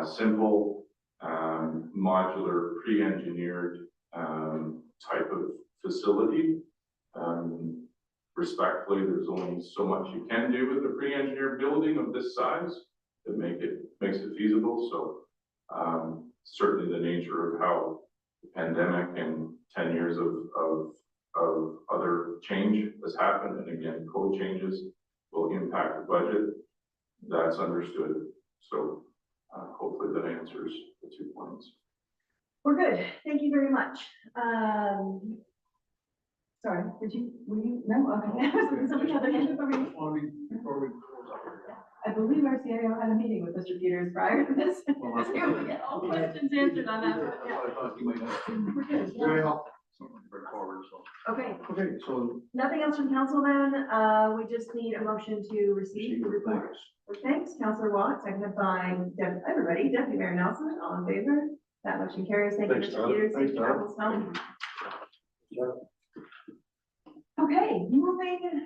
simple, modular, pre-engineered type of facility. Respectfully, there's only so much you can do with a pre-engineered building of this size that makes it feasible. So certainly the nature of how the pandemic and 10 years of other change has happened, and again, code changes will impact the budget. That's understood. So hopefully that answers the 2 points. We're good. Thank you very much. Sorry, were you, no, okay. Somebody had their hand up over here. Before we close up here. I believe our CIO had a meeting with Mr. Peters prior to this. Well, that's So we get all questions answered on that. That's Yeah. what I thought you might have. We're good. Very helpful. forward, so. Okay, Okay, so. nothing else from council then. We just need a motion to receive the report. Thanks, Councillor Watt, seconded by everybody, Deputy Mayor Nelson, all in favor? That motion carries. Thank you, Thanks, Mr. Todd. Peters. Thank Thanks, you, Todd. Council Stone. Yeah. Okay, moving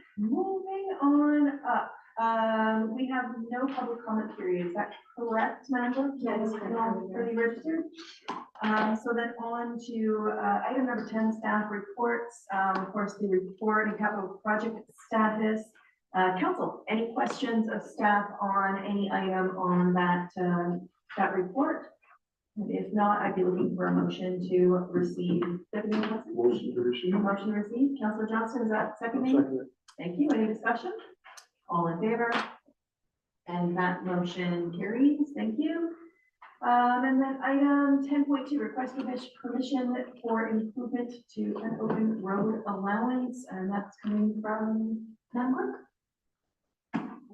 on up. We have no public comment period. Is that correct, Madam Clerk? Yes, No, fully registered. So then on to item number 10, staff reports. Of course, the report and capital project status. Council, any questions of staff on any item on that report? And if not, I'd be looking for a motion to receive. Deputy Mayor Nelson? Motion to receive. A motion to receive. Councillor Johnston, is that seconding? Second. Thank you. Any discussion? All in favor? And that motion carries. Thank you. And then item 10.2, request permission for improvement to an open road allowance, and that's coming from Madam Clerk.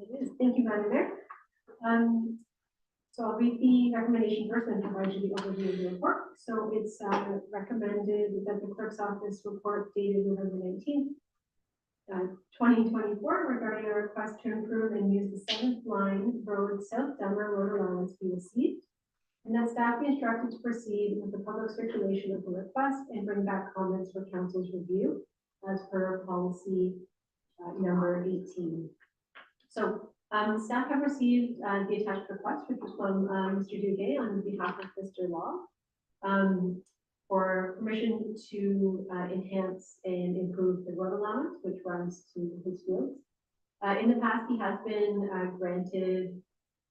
It is. Thank you, Madam Mayor. So I'll read the recommendation first and provide you the overview of the report. So it's recommended that the clerk's office report dated November 19th, 2024, regarding a request to improve and use the 7th line road Douro-Dummer road allowance be received. And that staff be instructed to proceed with the public circulation of the request and bring back comments for council's review as per policy number 18. So staff have received the attached request, which was from Mr. Duguay on behalf of Mr. Law, for permission to enhance and improve the road allowance, which runs to his fields. In the past, he has been granted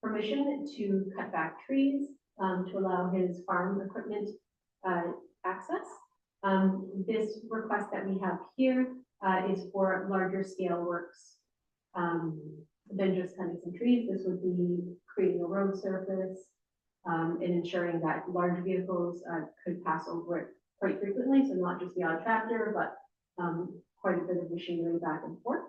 permission to cut back trees to allow his farm equipment access. This request that we have here is for larger scale works than just cutting some trees. This would be creating a road surface and ensuring that large vehicles could pass over it quite frequently. So not just the odd tractor, but quite a bit of machinery back and forth.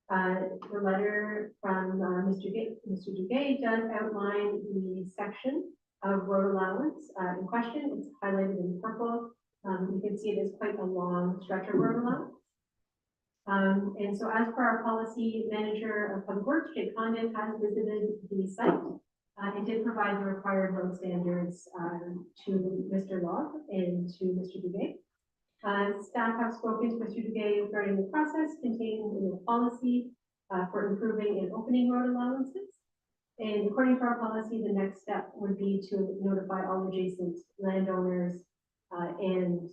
The letter from Mr. Duguay does outline the section of road allowance in question. It's highlighted in purple. You can see it is quite a long stretch of road allowance. And so as per our policy, manager of public works, Jake Condon, has visited the site and did provide the required road standards to Mr. Log and to Mr. Duguay. Staff have spoken to Mr. Duguay regarding the process contained in the policy for improving and opening road allowances. And according to our policy, the next step would be to notify all adjacent landowners and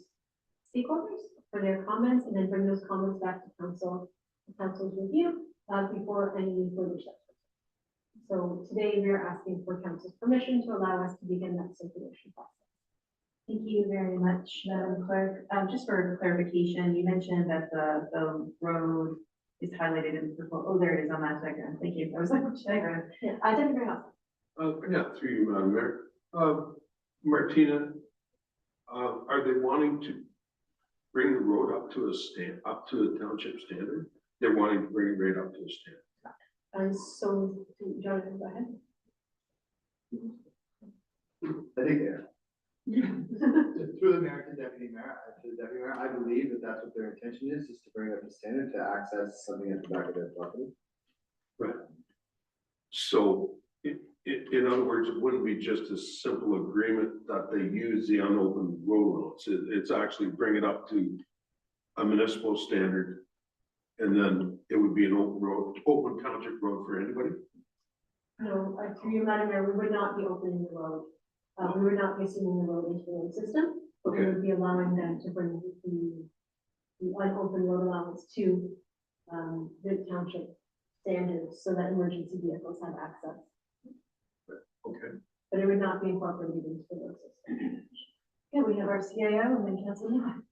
stakeholders for their comments, and then bring those comments back to council's review before any further steps. So today we are asking for council's permission to allow us to begin that circulation process. Thank you very much, Madam Clerk. Just for clarification, you mentioned that the road is highlighted in purple. Oh, there it is on that diagram. Thank you. I was like, which diagram? Yeah. Deputy Mayor Nelson. Yeah, through you, Madam Mayor. Martina, are they wanting to bring the road up to a township standard? They're wanting to bring it right up to a standard. So, Jonathan, go ahead. I think, through the mayor to the deputy mayor, I believe that that's what their intention is to bring up the standard to access something at the back of their property. Right. So, in other words, it wouldn't be just a simple agreement that they use the unopened road lots. It's actually bring it up to a municipal standard. And then it would be an open road, open township road for anybody? No, through you, Madam Mayor, we would not be opening the road. We would not be assuming the road into the road system, but we Okay. would be allowing them to bring the unopened road allowance to the township standards so that emergency vehicles have access. Okay. But it would not be incorporated into the road system. Yeah, we have our CIO and then Councilor.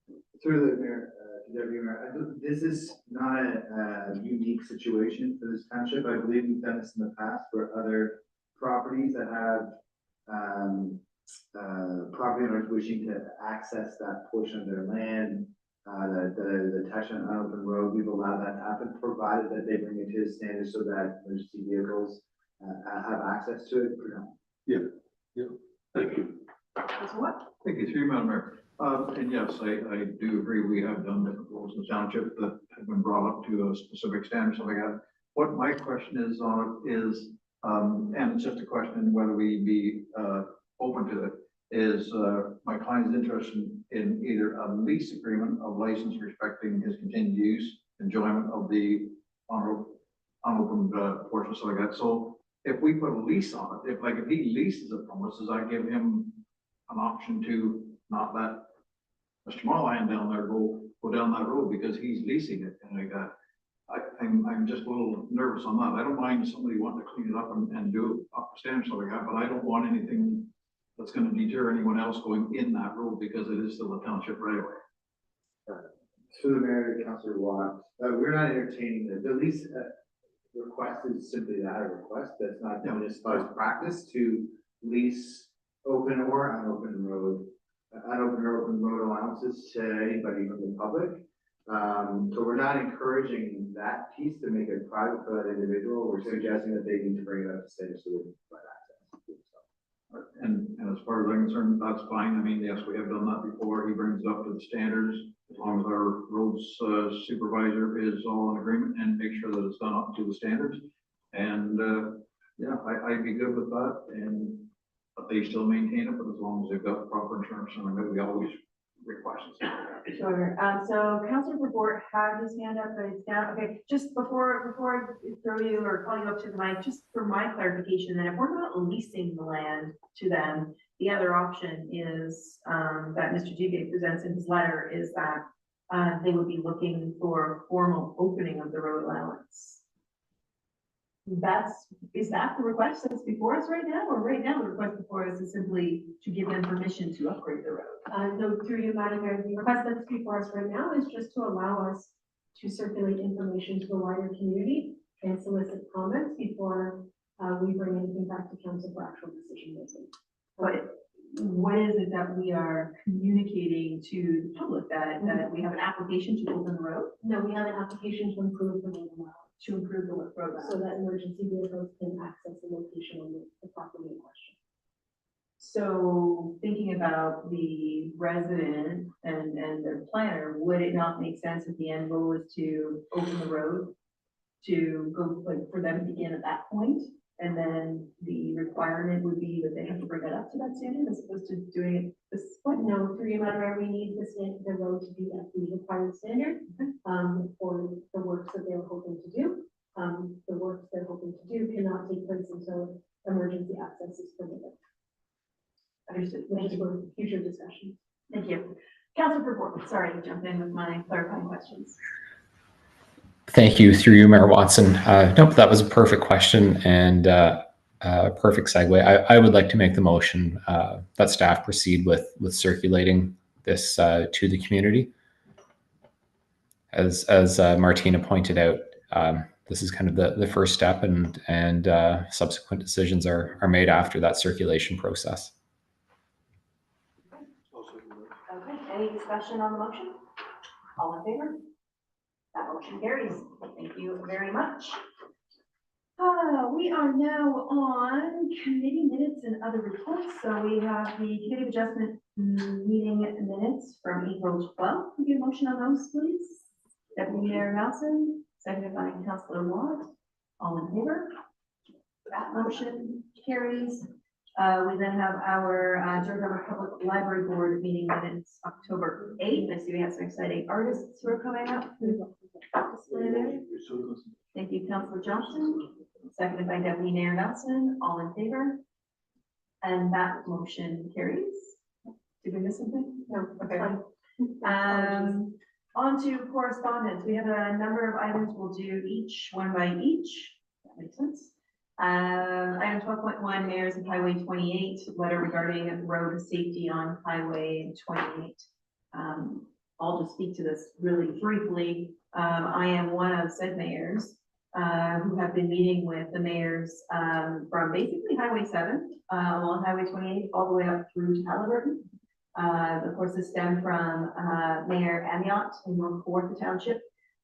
Through the mayor, to the deputy mayor, this is not a unique situation for this township. I believe we've done this in the past for other properties that have property owners wishing to access that portion of their land, the attached on unopened road. We've allowed that to happen, provided that they bring it to the standard so that emergency vehicles have access to it. Yeah, thank you. Councilor Watt. Thank you, through you, Madam Mayor. And yes, I do agree, we have done different rules in the township that have been brought up to a specific standard, so I got. What my question is on it is, and it's just a question whether we be, open to it, is, my client is interested in either a lease agreement of license respecting his continued use, enjoyment of the unopened, portion, so like that. So if we put a lease on it, if he leases it from us, does that give him an option to not let Mr. Marland down there go down that road because he's leasing it, and I'm just a little nervous on that. I don't mind somebody wanting to clean it up and do it up to standard like that, but I don't want anything that's gonna deter anyone else going in that road because it is still a township right away. Through the mayor, Councilor Watt, we're not entertaining the lease request is simply that, a request. That's not municipal practice to lease open or unopened road, unopened or open road allowances to anybody from the public. So we're not encouraging that piece to make it private for that individual. We're suggesting that they need to bring it up to standard so we can provide access. And as far as I'm concerned, that's fine. I mean, yes, we have done that before. He brings it up to the standards, as long as our roads supervisor is all in agreement and make sure that it's done up to the standards. And, yeah, I'd be good with that, and, but they still maintain it, but as long as they've got the proper insurance, and we always request it. Sure. So Councilor Report had his hand up, but it's down. Okay, just before I throw you or call you up to the mic, just for my clarification, then if we're not leasing the land to them, the other option is that Mr. Duguay presents in his letter is that they would be looking for formal opening of the road allowance. Is that the request that's before us right now, or right now the request before us is simply to give them permission to upgrade the road? No, through you, Madam Mayor, the request that's before us right now is just to allow us to circulate information to the wider community and solicit comments before we bring anything back to council for actual decision making. But what is it that we are communicating to the public, that we have an application to open the road, No, we have an application to improve the road allowance to improve the road? so that emergency vehicles can access the location on the property in question. So thinking about the resident and their planner, would it not make sense if the end goal was to open the road to go, like, for them to begin at that point? And then the requirement would be that they have to bring it up to that standard as opposed to doing it this way? No, through you, Madam Mayor, we need the road to be at the required standard for the works that they're hoping to do. The works they're hoping to do cannot take place until emergency access is permitted, Understood. which Thank is you. for future discussion. Thank you. Councilor Report, sorry to jump in with my clarifying questions. Thank you, through you, Mayor Watson. Nope, that was a perfect question and perfect segue. I would like to make the motion that staff proceed with circulating this to the community. As Martina pointed out, this is kind of the first step, and subsequent decisions are made after that circulation process. Okay, any discussion on the motion? All in favor? That motion carries. Thank you very much. We are now on committee minutes and other reports. So we have the committee of adjustment meeting minutes from April 12th. Could you get a motion on those, please? Deputy Mayor Nelson, seconded by Councilor Watt. All in favor? That motion carries. We then have our Douro-Dummer Public Library Board meeting minutes, October 8th. I see we have some exciting artists who are coming up. Thank you, Councilor Johnson, seconded by Deputy Mayor Nelson. All in favor? And that motion carries. Did we miss something? No, Okay. fine. On to correspondence. We have a number of items. We'll do each one by each. That makes sense. Item 12.1, Mayors of Highway 28, letter regarding road safety on Highway 28. I'll just speak to this really briefly. I am one of said mayors who have been meeting with the mayors from basically Highway 7 along Highway 28 all the way up through to Halliburton. Of course, this stemmed from Mayor Amiot in North Fourth Township,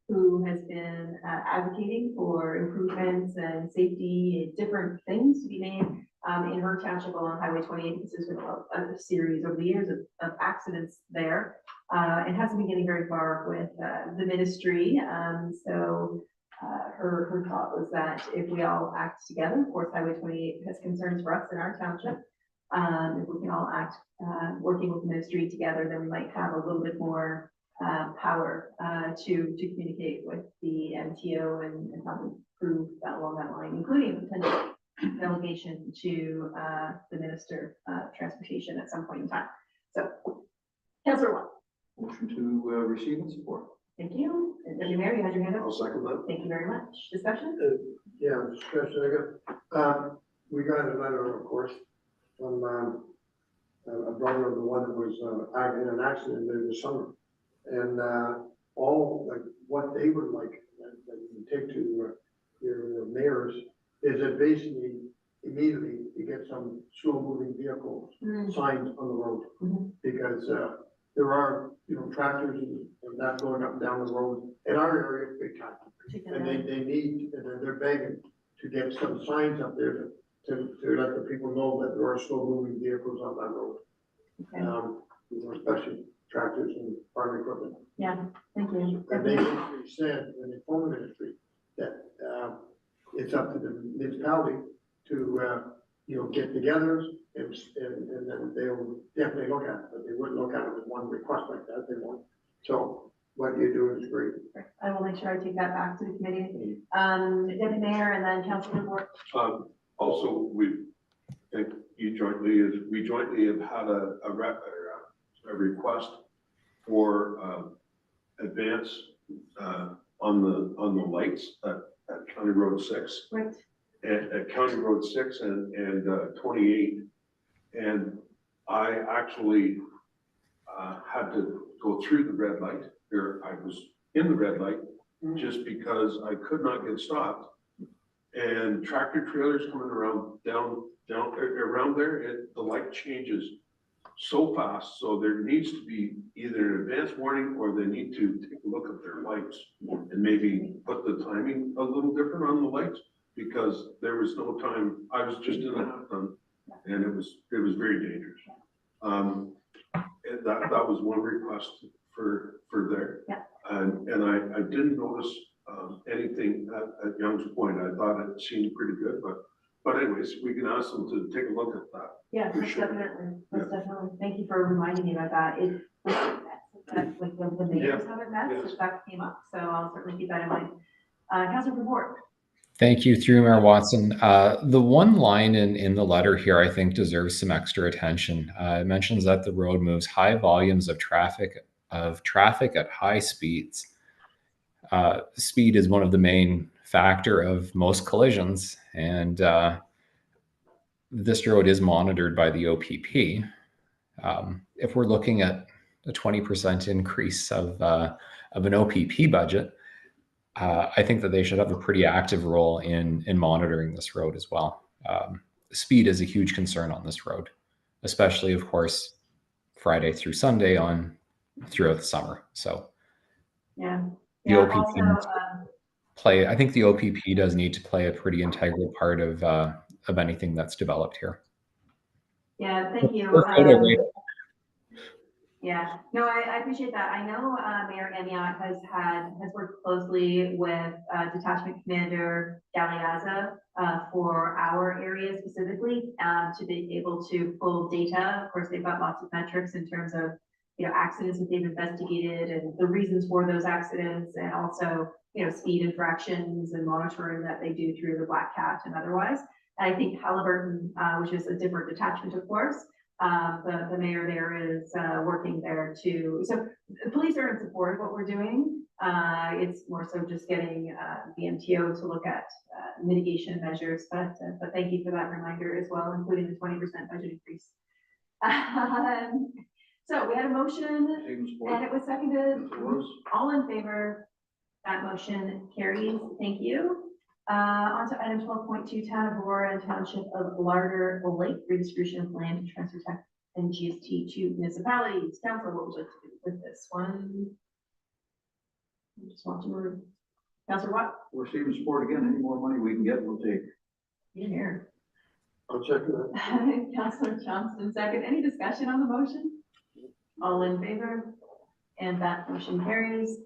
who has been advocating for improvements and safety, different things to be made in her township along Highway 28. This has been a series over the years of accidents there. It hasn't been getting very far with the ministry. Her thought was that if we all act together, of course, Highway 28 has concerns for us in our township. If we can all act working with the ministry together, then we might have a little bit more power to communicate with the MTO and probably improve that along that line, including potentially delegation to the Minister of Transportation at some point in time. So, Councillor Watt. Motion to receive and support. Thank you. And Deputy Mayor, you had your hand up. I'll second that. Thank you very much. Discussion? Yeah, discussion, I guess. We got a letter, of course, from a brother of the one that was in an accident there this summer. And all, like, what they would like, that you take to your mayors, is that basically immediately you get some slow moving vehicles signs on the road. Because there are, tractors and that going up and down the road in our area big time. And they need, they're begging to get some signs up there to let the people know that there are slow moving vehicles on that road. Okay. Especially tractors and farm equipment. Yeah, thank you. And they basically said in the former ministry that it's up to the municipality to get together and then they'll definitely look at it, but they wouldn't look at it with one request like that. They won't. So what you're doing is great. I will make sure I take that back to the committee. Deputy Mayor and then Councilor Moore. Also, we think we jointly have had a request for advance on the lights at County Road 6. Right. At County Road 6 and 28. And I actually had to go through the red light. I was in the red light just because I could not get stopped. And tractor trailers coming around down around there, the light changes so fast. So there needs to be either an advance warning or they need to take a look at their lights and maybe put the timing a little different on the lights, because there was no time. I was just in a half ton and it was very dangerous. And that was one request for there. Yeah. And I didn't notice anything at Young's Point. I thought it seemed pretty good, but anyways, we can ask them to take a look at that. Yeah, For most sure. definitely. Most definitely. Thank you for reminding me about that. Like the mayors haven't met, so that came up. So I'll certainly keep that in mind. Councilor Report. Thank you, through Mayor Watson. The one line in the letter here, I think, deserves some extra attention. It mentions that the road moves high volumes of traffic at high speeds. Speed is one of the main factor of most collisions, and this road is monitored by the OPP. If we're looking at a 20% increase of an OPP budget, I think that they should have a pretty active role in monitoring this road as well. Speed is a huge concern on this road, especially, of course, Friday through Sunday throughout the summer. So the OPP I think the OPP does need to play a pretty integral part of anything that's developed here. Yeah, thank you. Yeah, no, I appreciate that. I know Mayor Amiot has worked closely with Detachment Commander Galeazza for our area specifically to be able to pull data. Of course, they've got lots of metrics in terms of accidents that they've investigated and the reasons for those accidents, and also speed infractions and monitoring that they do through the Black Cat and otherwise. And I think Halliburton, which is a different detachment, of course. The mayor there is working there too. So the police are in support of what we're doing. It's more so just getting the MTO to look at mitigation measures. But thank you for that reminder as well, including the 20% budget increase. So we had a motion and it was seconded. All in favor. That motion carries. Thank you. On to item 12.2, Town of Aurora and Township of Larder Lake redistribution of land and transfer tax and GST to municipalities. Council, what would you like to do with this one? I just want to move. Councilor Watt? We're receiving support again. Any more money we can get, we'll take. In here. I'll check that. Councillor Johnston, second. Any discussion on the motion? All in favor? And that motion carries.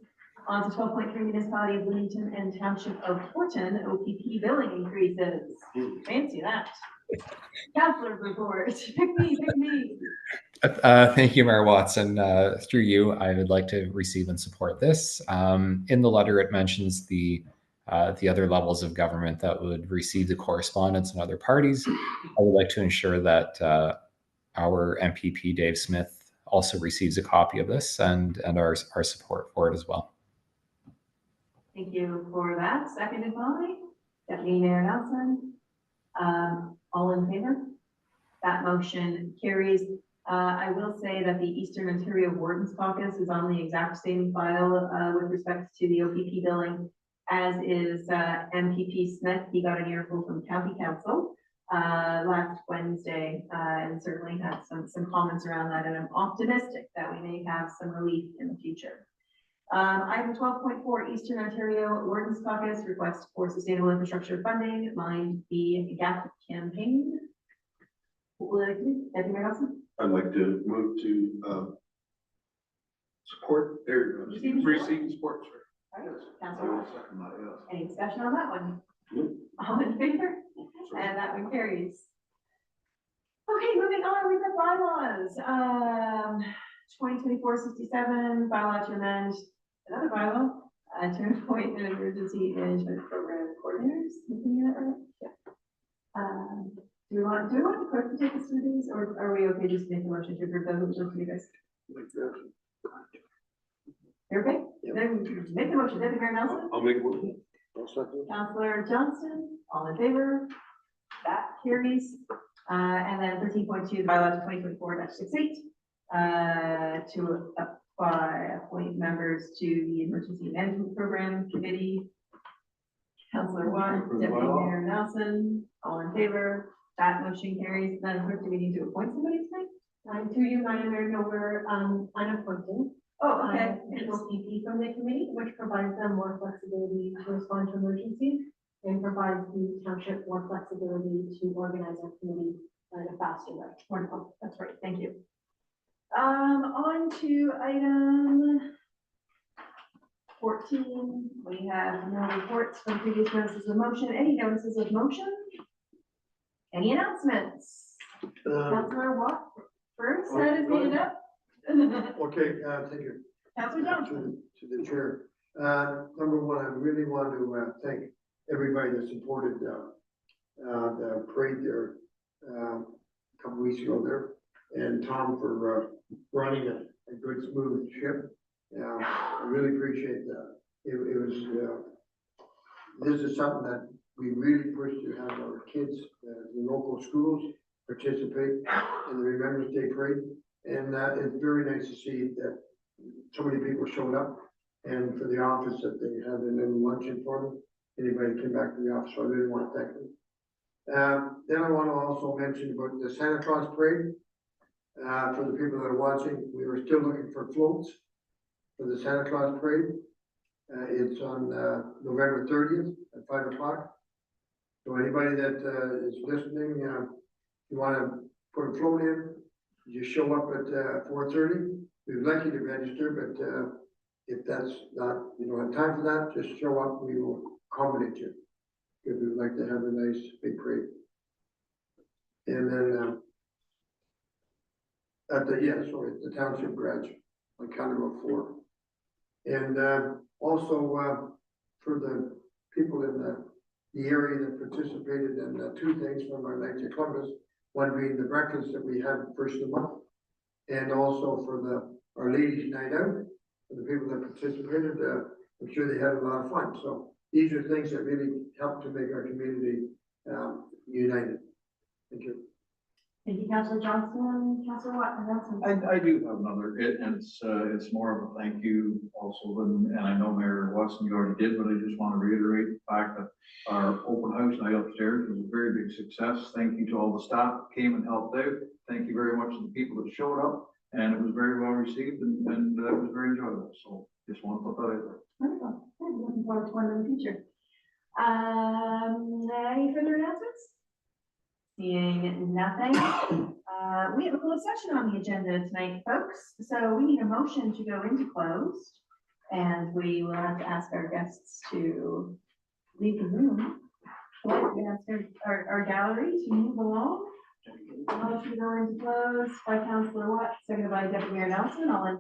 On to 12.3 municipality of Bloomington and Township of Horton, OPP billing increases. Fancy that. Councillor report. Pick me, pick me. Thank you, Mayor Watson. Through you, I would like to receive and support this. In the letter, it mentions the other levels of government that would receive the correspondence and other parties. I would like to ensure that our MPP, Dave Smith, also receives a copy of this and our support for it as well. Thank you for that. Seconded by Deputy Mayor Nelson. All in favor? That motion carries. I will say that the Eastern Ontario Wardens Caucus is on the exact same file with respect to the OPP billing, as is MPP Smith. He got an earful from County Council last Wednesday and certainly had some comments around that, and I'm optimistic that we may have some relief in the future. Item 12.4, Eastern Ontario Wardens Caucus, request for sustainable infrastructure funding, Mind the Gap campaign. Deputy Mayor Nelson? I'd like to move to support or receive support. All right, I Councillor will Watt. second that, yes. Any discussion on that one? All in favor? And that one carries. Okay, moving on with the bylaws. 2024-67 bylaw to amend another bylaw to appoint an emergency management program coordinators. Looking at that right? Yeah. Do we want the clerk to take us through these, or are we okay just to make a motion to approve those? What do you guys? You're okay? Yep. Then make the motion. Deputy Mayor Nelson? I'll make one. I'll second. Councillor Johnston, all in favor? That carries. And then 13.2, the bylaw 2024-68, to appoint members to the Emergency Management Program Committee. Councillor Watt, Deputy Mayor Nelson, all in favor? That motion carries. Then clerk, do we need to appoint somebody tonight? Through you, Madam Mayor, no, we're unappointed. Oh, okay. OPP from the committee, which provides them more flexibility to respond to emergencies and provides the township more flexibility to organize our committee in a faster way. Wonderful. That's great. Thank you. On to item 14. We have no reports from previous notices of motion. Any notices of motion? Any announcements? Councillor Watt first, had his hand up. Okay, thank you. Councillor Johnson. To the chair. Number one, I really want to thank everybody that supported the parade there a couple weeks ago there, and Tom for running a good smooth ship. I really appreciate that. It was this is something that we really push to have our kids, the local schools participate in the Remembrance Day parade. And it's very nice to see that so many people showed up, and for the office that they had a little luncheon for them. Anybody came back to the office, so I really want to thank them. Then I want to also mention about the Santa Claus parade. For the people that are watching, we are still looking for floats for the Santa Claus parade. It's on November 30th at 5 o'clock. So anybody that is listening, you want to put a float in, you show up at 4:30. We'd like you to register, but if that's not, you don't have time for that, just show up, we will accommodate you. Because we'd like to have a nice big parade. And then at the township garage on County Road 4. And also for the people in the area that participated in two things from our Knights of Columbus, one being the breakfast that we have first of the month, and also for our ladies' night out, for the people that participated, I'm sure they had a lot of fun. So these are things that really help to make our community united. Thank you. Thank you, Councillor Johnson. Councillor Watt, announcements. I do have another, and it's more of a thank you also, and I know Mayor Watson, you already did, but I just want to reiterate the fact that our open house night upstairs was a very big success. Thank you to all the staff that came and helped out. Thank you very much to the people that showed up, and it was very well received, and it was very enjoyable. So just want to put that out there. Wonderful. Good. Looking forward to one in the future. Any further announcements? Seeing nothing, we have a closed session on the agenda tonight, folks, so we need a motion to go into closed. And we will have to ask our guests to leave the room. We ask our gallery to move along. Motion to go into close by Councilor Watt, seconded by Deputy Mayor Nelson, all in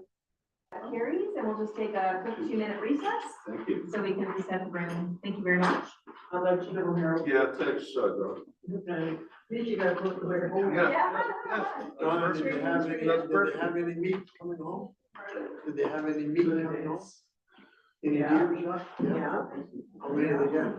carries, and we'll just take a quick 2-minute recess Thank you. so we can reset the room. Thank you very much. I'll let you know, Harold. Yeah, thanks, Doug. Did you guys look where? Yeah. Don, did they have any meat coming home? Did they have any meat coming home? Any deer shot? Yeah. How many did they get?